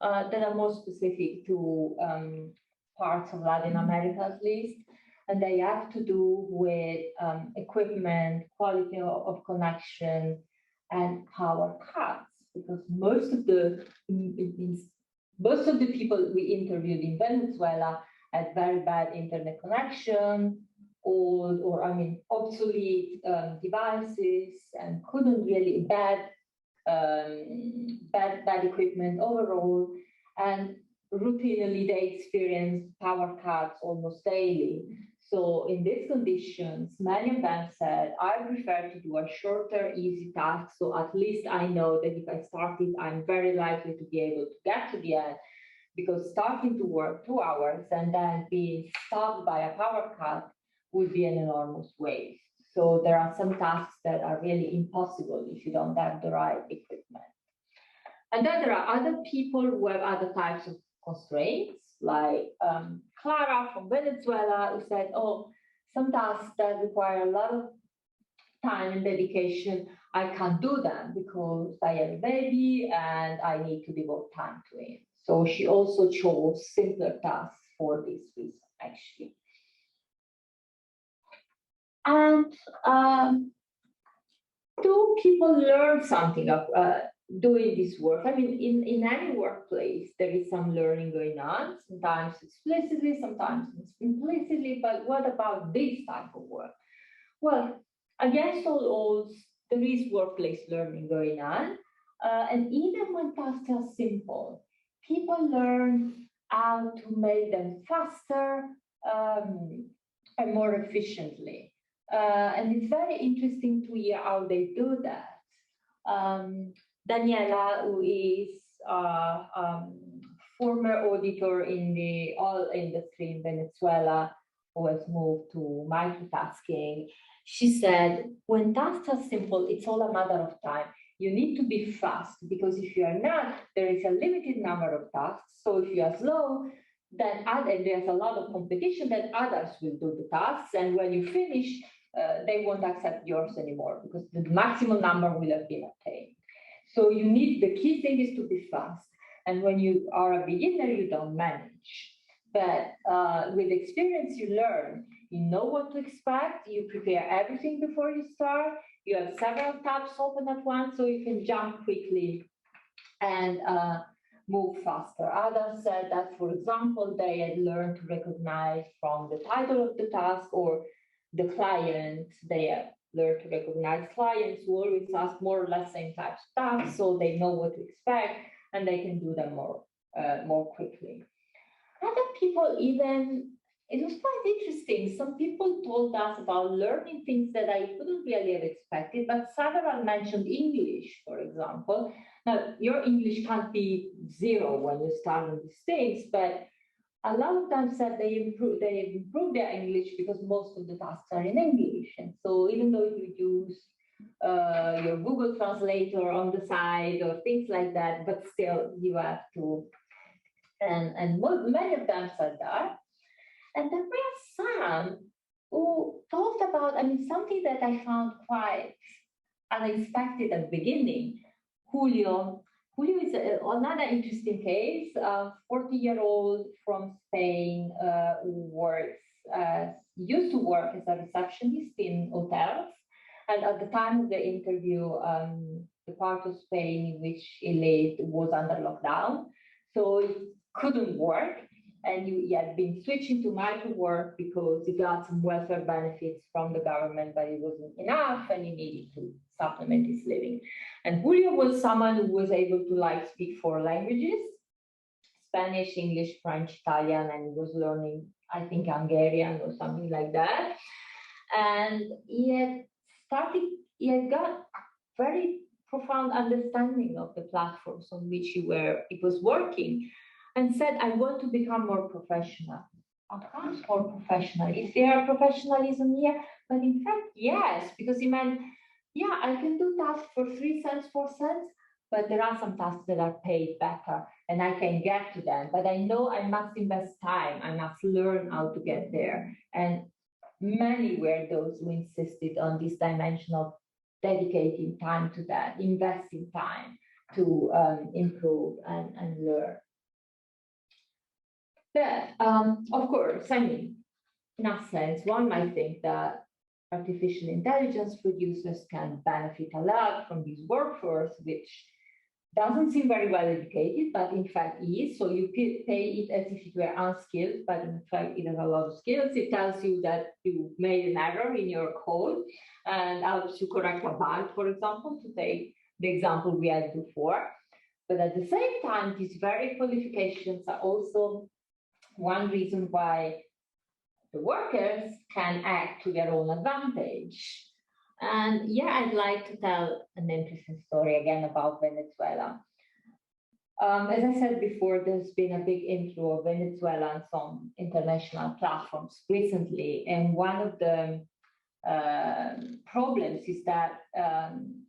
that are more specific to parts of Latin America, at least. And they have to do with equipment, quality of connection, and power cuts. Because most of the people we interviewed in Venezuela had very bad internet connection, old or obsolete devices, and couldn't really bad equipment overall, and routinely they experienced power cuts almost daily. So in these conditions, many of them said, I prefer to do a shorter, easy task, so at least I know that if I start it, I'm very likely to be able to get to the end, because starting to work 2 hours and then being stopped by a power cut would be an enormous waste. So there are some tasks that are really impossible if you don't have the right equipment. And then there are other people who have other types of constraints, like Clara from Venezuela, who said, oh, some tasks that require a lot of time and dedication, I can't do them because I have a baby and I need to devote time to it. So she also chose simpler tasks for this reason, actually. And do people learn something of doing this work? I mean, in any workplace, there is some learning going on, sometimes explicitly, sometimes implicitly, but what about this type of work? Well, against all odds, there is workplace learning going on. And even when tasks are simple, people learn how to make them faster and more efficiently. And it's very interesting to hear how they do that. Daniela, who is former auditor in the oil industry in Venezuela, who has moved to multitasking, she said, when tasks are simple, it's all a matter of time. You need to be fast, because if you are not, there is a limited number of tasks. So if you are slow, then there's a lot of competition, that others will do the tasks. And when you finish, they won't accept yours anymore, because the maximum number will have been obtained. So the key thing is to be fast. And when you are a beginner, you don't manage. But with experience, you learn. You know what to expect. You prepare everything before you start. You have several tabs open at once, so you can jump quickly and move faster. Others said that, for example, they had learned to recognize from the title of the task or the client. They had learned to recognize clients who always ask more or less same types of tasks, so they know what to expect and they can do them more quickly. Other people even, it was quite interesting. Some people told us about learning things that I couldn't really have expected, but several mentioned English, for example. Now, your English can't be zero when you start on these things, but a lot of them said they improved their English because most of the tasks are in English. And so even though you use your Google Translator on the side or things like that, but still you have to, and many of them said that. And there were some who talked about, something that I found quite unexpected at the beginning. Julio is another interesting case, a 40-year-old from Spain who used to work as a receptionist in hotels, And at the time of the interview, the part of Spain in which he lived was under lockdown, so it couldn't work. And he had been switching to micro work because he got some welfare benefits from the government, but it wasn't enough, and he needed to supplement his living. And Julio was someone who was able to speak 4 languages: Spanish, English, French, Italian, and he was learning, I think, Hungarian or something like that. And he had got very profound understanding of the platforms on which he was working, and said, I want to become more professional. How comes more professional? Is there professionalism here? But in fact, yes, because he meant, yeah, I can do tasks for 3 cents, 4 cents, but there are some tasks that are paid better and I can get to them. But I know I must invest time. I must learn how to get there. And many were those who insisted on this dimension of dedicating time to that, investing time to improve and learn. But of course, I mean, in a sense, one might think that artificial intelligence producers can benefit a lot from this workforce, which doesn't seem very well educated, but in fact is. So you pay it as if it were unskilled, but in fact it has a lot of skills. It tells you that you made an error in your code and helps you correct a bug, for example, to take the example we had before. But at the same time, these very qualifications are also one reason why the workers can act to their own advantage. And yeah, I'd like to tell an interesting story again about Venezuela. As I said before, there's been a big inflow of Venezuelans on international platforms recently. And one of the problems is that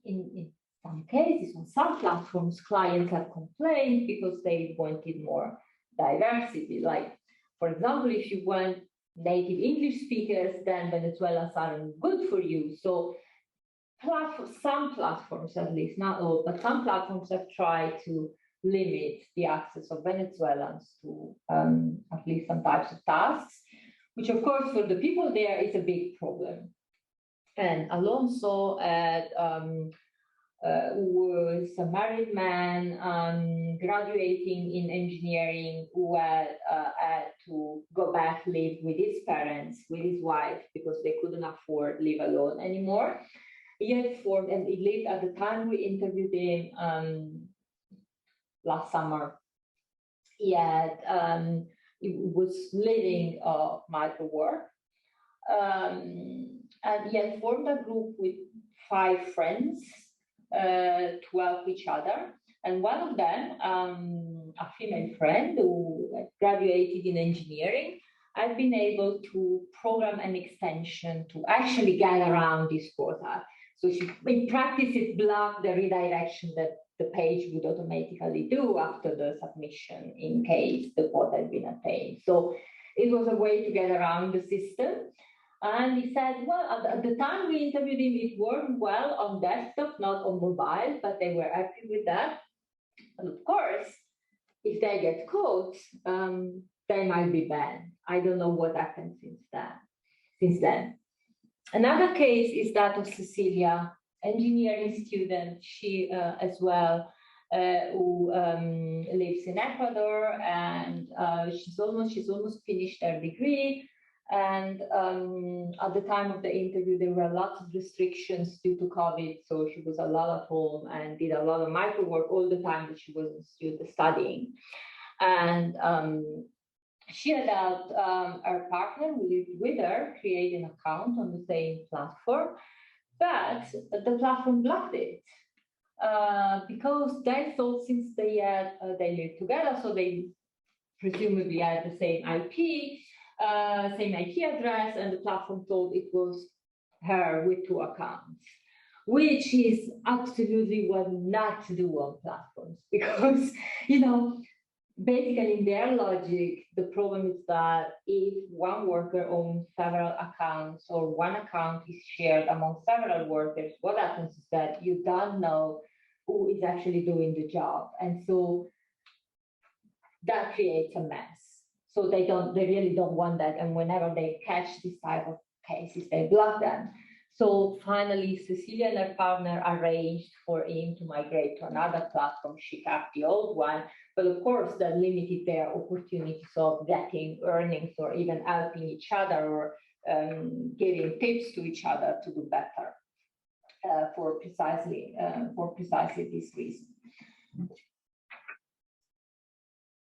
in some cases, on some platforms, clients have complained because they wanted more diversity. Like, for example, if you want native English speakers, then Venezuelans aren't good for you. So some platforms, at least, not all, but some platforms have tried to limit the access of Venezuelans to at least some types of tasks, which of course for the people there is a big problem. And Alonso was a married man graduating in engineering who had to go back live with his parents, with his wife, because they couldn't afford live alone anymore. He had formed, and he lived at the time we interviewed him last summer. He was living micro work, and he had formed a group with 5 friends to help each other. And one of them, a female friend who graduated in engineering, had been able to program an extension to actually get around this quota. So she, in practice, it blocked the redirection that the page would automatically do after the submission in case the quota had been attained. So it was a way to get around the system. And he said, well, at the time we interviewed him, it worked well on desktop, not on mobile, but they were happy with that. And of course, if they get caught, they might be banned. I don't know what happened since then. Another case is that of Cecilia, engineering student, she as well, who lives in Ecuador, and she's almost finished her degree. And at the time of the interview, there were lots of restrictions due to COVID, so she was a lot at home and did a lot of micro work all the time that she wasn't studying. And she had helped her partner who lived with her create an account on the same platform, but the platform blocked it because they thought since they lived together, so they presumably had the same IP address, and the platform thought it was her with 2 accounts, which is absolutely what not to do on platforms, because, you know, basically in their logic, the problem is that if one worker owns several accounts or one account is shared among several workers, what happens is that you don't know who is actually doing the job. And so that creates a mess. So they really don't want that. And whenever they catch this type of cases, they block them. So finally, Cecilia and her partner arranged for him to migrate to another platform. She kept the old one, but of course that limited their opportunities of getting earnings or even helping each other or giving tips to each other to do better for precisely this reason.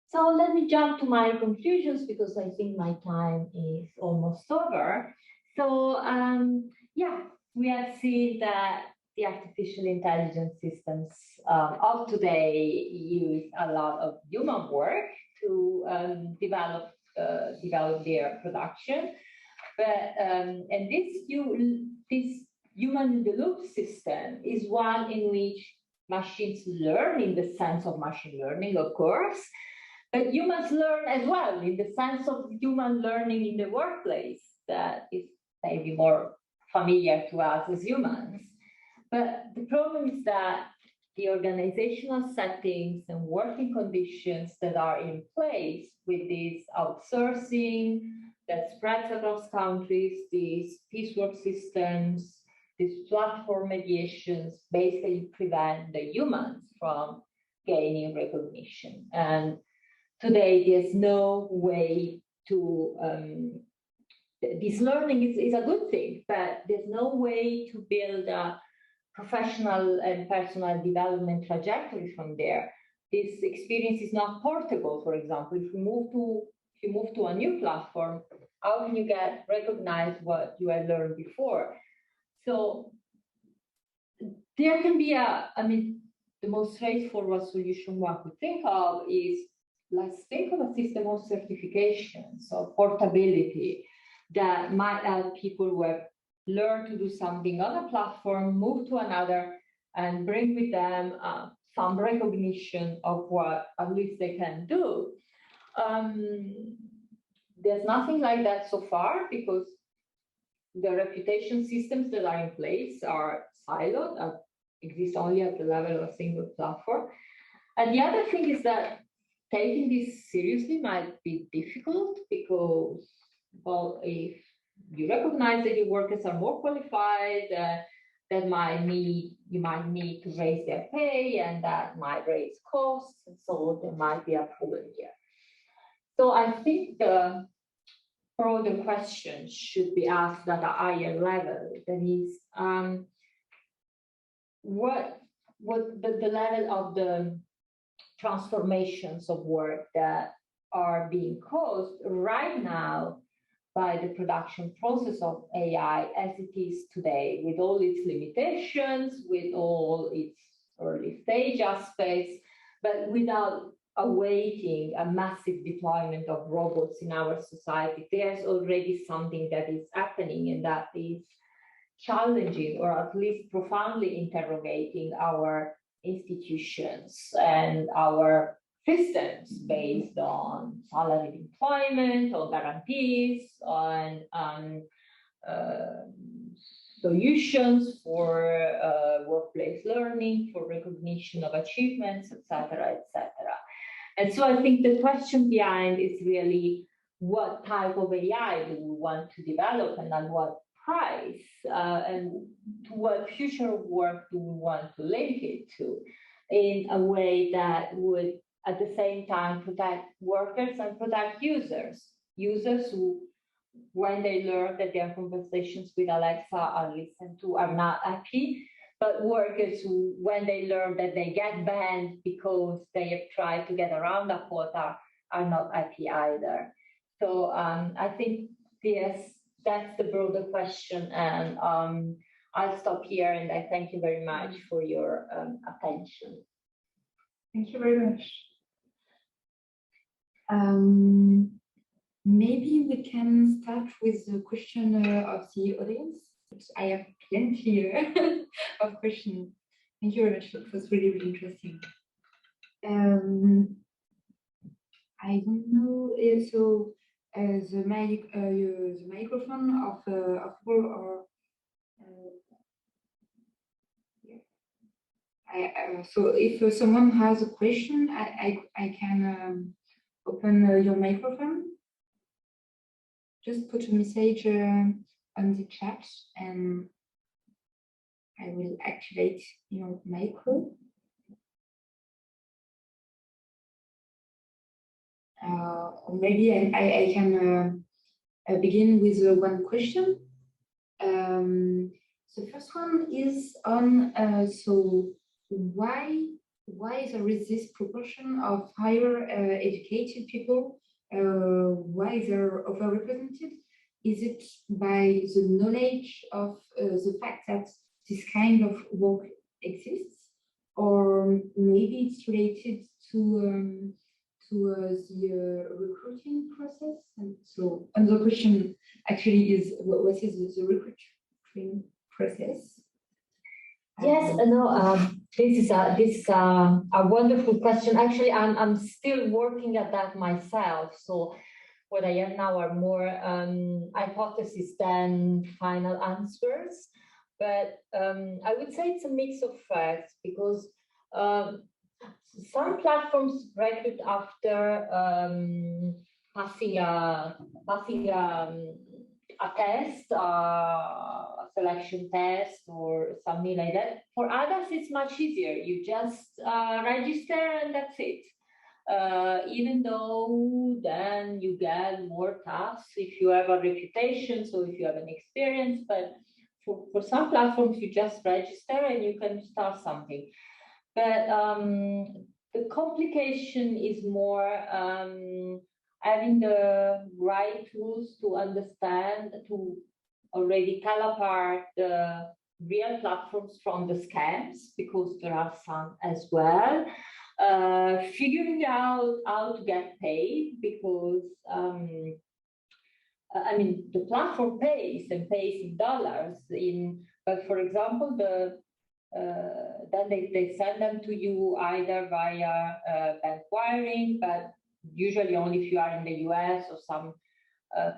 So let me jump to my conclusions because I think my time is almost over. So yeah, we have seen that the artificial intelligence systems of today use a lot of human work to develop their production. But and this human in the loop system is one in which machines learn in the sense of machine learning, of course, but humans learn as well in the sense of human learning in the workplace that is maybe more familiar to us as humans. But the problem is that the organizational settings and working conditions that are in place with this outsourcing that spreads across countries, these piecework systems, these platform mediations basically prevent the humans from gaining recognition. And today, there's no way to, this learning is a good thing, but there's no way to build a professional and personal development trajectory from there. This experience is not portable, for example. If you move to a new platform, how can you get recognized what you had learned before? So there can be the most straightforward solution one could think of is, let's think of a system of certifications, so portability, that might help people who have learned to do something on a platform, move to another, and bring with them some recognition of what at least they can do. There's nothing like that so far because the reputation systems that are in place are siloed, exist only at the level of a single platform. And the other thing is that taking this seriously might be difficult because, well, if you recognize that your workers are more qualified, you might need to raise their pay, and that might raise costs, and so there might be a problem here. So I think the broader questions should be asked at a higher level. That is, what the level of the transformations of work that are being caused right now by the production process of AI as it is today, with all its limitations, with all its early stage aspects, but without awaiting a massive deployment of robots in our society. There's already something that is happening, and that is challenging, or at least profoundly interrogating our institutions and our systems based on salaried employment, on guarantees, on solutions for workplace learning, for recognition of achievements, etc., etc. And so I think the question behind is really, what type of AI do we want to develop, and at what price, and to what future of work do we want to link it to, in a way that would at the same time protect workers and protect users who, when they learn that their conversations with Alexa are listened to, are not happy, but workers who, when they learn that they get banned because they have tried to get around a quota, are not happy either. So I think that's the broader question, and I'll stop here, and I thank you very much for your attention. Thank you very much. Maybe we can start with the question of the audience. I have plenty of questions. Thank you very much. It was really, really interesting. I don't know. So the microphone of all, or so if someone has a question, I can open your microphone. Just put a message on the chat, and I will activate your micro. Or maybe I can begin with one question. The first one is on so why there is this proportion of higher educated people? Why they're overrepresented? Is it by the knowledge of the fact that this kind of work exists, or maybe it's related to the recruiting process? And so another question actually is, what is the recruiting process? Yes, no, this is a wonderful question. Actually, I'm still working at that myself. So what I am now are more hypotheses than final answers. But I would say it's a mix of facts, because some platforms recruit after passing a test, a selection test or something like that. For others, it's much easier. You just register and that's it. Even though then you get more tasks if you have a reputation, so if you have an experience, but for some platforms, you just register and you can start something. But the complication is more having the right tools to understand, to already tell apart the real platforms from the scams, because there are some as well. Figuring out how to get paid, because I mean, the platform pays in dollars. But for example, then they send them to you either via bank wiring, but usually only if you are in the US or some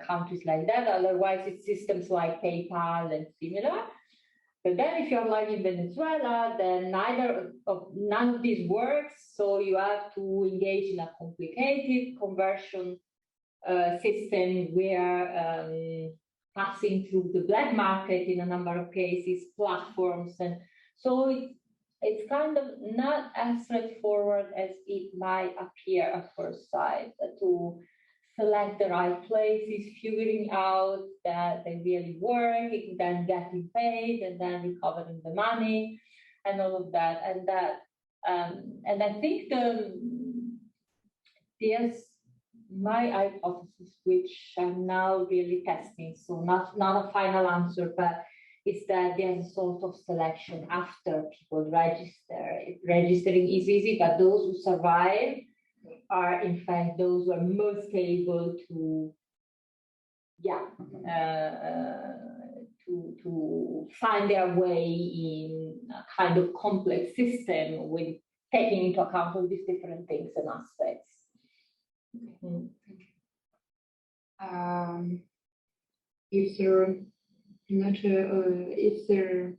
countries like that. Otherwise, it's systems like PayPal and similar. But then if you're like in Venezuela, then none of this works. So you have to engage in a complicated conversion system where passing through the black market in a number of cases, platforms. And so it's kind of not as straightforward as it might appear at first sight to select the right places, figuring out that they really work, then getting paid, and then recovering the money, and all of that. And I think there's my hypothesis, which I'm now really testing. So not a final answer, but it's that there's a sort of selection after people register. Registering is easy, but those who survive are in fact those who are most able to find their way in a kind of complex system with taking into account all these different things and aspects. If you're not, if there,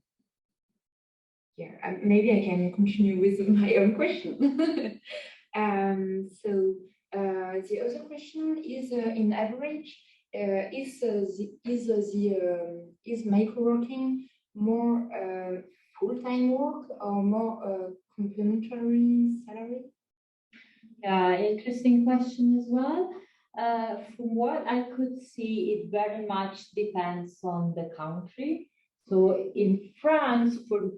maybe I can continue with my own question. So the other question is, in average, is micro-working more full-time work or more complementary salary? Interesting question as well. From what I could see, it very much depends on the country. So in France, for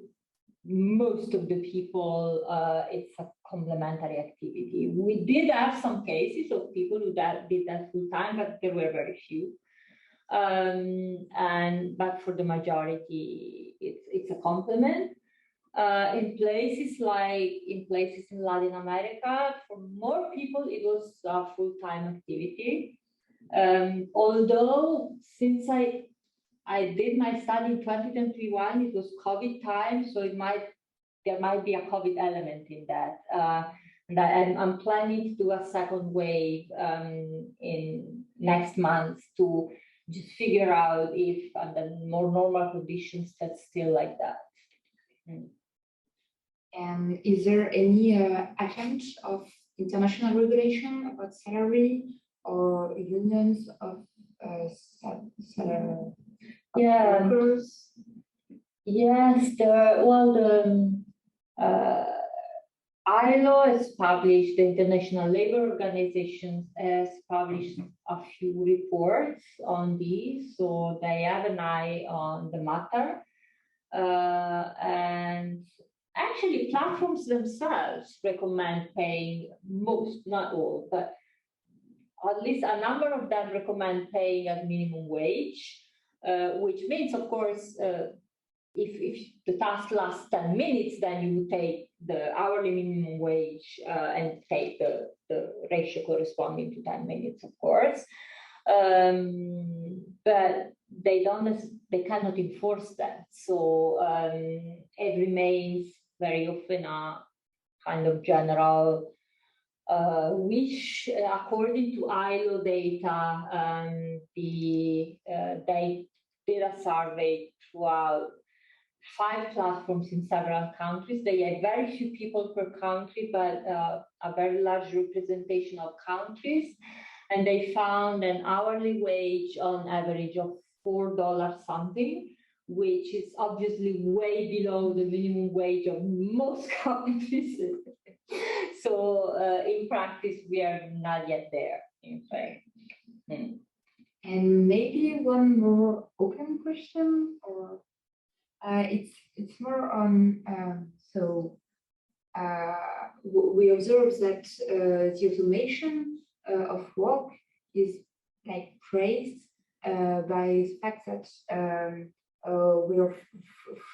most of the people, it's a complementary activity. We did have some cases of people who did that full time, but there were very few. But for the majority, it's a complement. In places in Latin America, for more people, it was a full-time activity. Although since I did my study in 2021, it was COVID time, so there might be a COVID element in that. And I'm planning to do a second wave in next month to just figure out if under more normal conditions that's still like that. And is there any attempt of international regulation about salary or unions of salary workers? Yes, ILO has published, the International Labour Organization has published a few reports on these, so they have an eye on the matter. And actually, platforms themselves recommend paying most, not all, but at least a number of them recommend paying a minimum wage, which means, of course, if the task lasts 10 minutes, then you would take the hourly minimum wage and take the ratio corresponding to 10 minutes, of course. But they cannot enforce that. So it remains very often a kind of general wish. According to ILO data, they did a survey throughout 5 platforms in several countries. They had very few people per country, but a very large representation of countries. And they found an hourly wage on average of $4 something, which is obviously way below the minimum wage of most countries. So in practice, we are not yet there, in fact. And maybe one more open question, or it's more on we observe that the automation of work is like praised by the fact that we are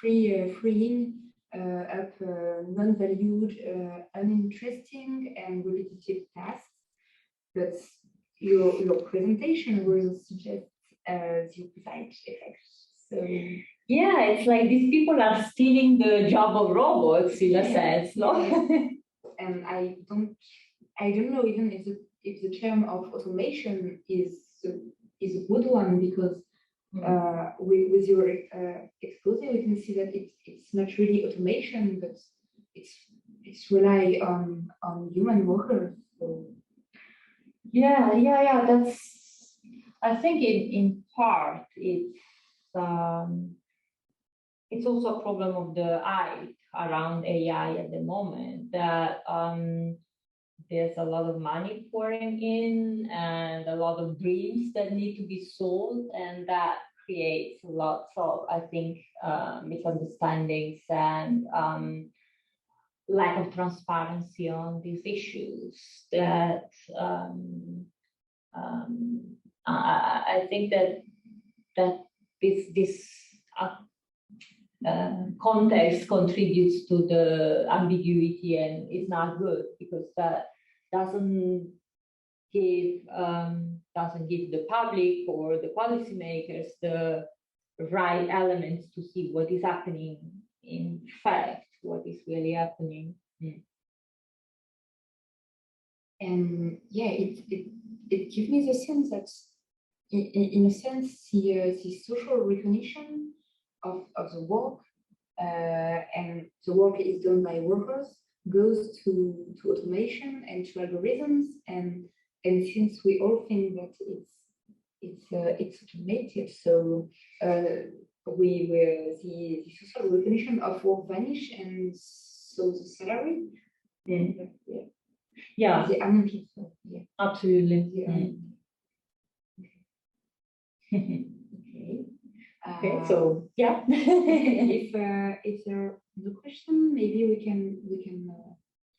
freeing up non-valued, uninteresting and repetitive tasks. But your presentation will suggest the opposite effect. So yeah, it's like these people are stealing the job of robots in a sense, no? And I don't know even if the term of automation is a good one, because with your expose, we can see that it's not really automation, but it's rely on human workers. So. Yeah. That's, I think in part it's also a problem of the hype around AI at the moment, that there's a lot of money pouring in and a lot of dreams that need to be sold, and that creates lots of, I think, misunderstandings and lack of transparency on these issues. That I think that this context contributes to the ambiguity and is not good, because that doesn't give the public or the policymakers the right elements to see what is happening in fact, what is really happening. And yeah, it gives me the sense that in a sense the social recognition of the work, and the work is done by workers, goes to automation and to algorithms, and since we all think that it's automated, so the social recognition of work vanish, and so the salary, Yeah, the amount of, absolutely. Okay, so yeah. If there are no question, maybe we can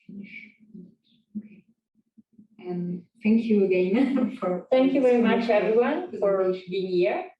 finish. Okay. And thank you again for. Thank you very much, everyone, for being here.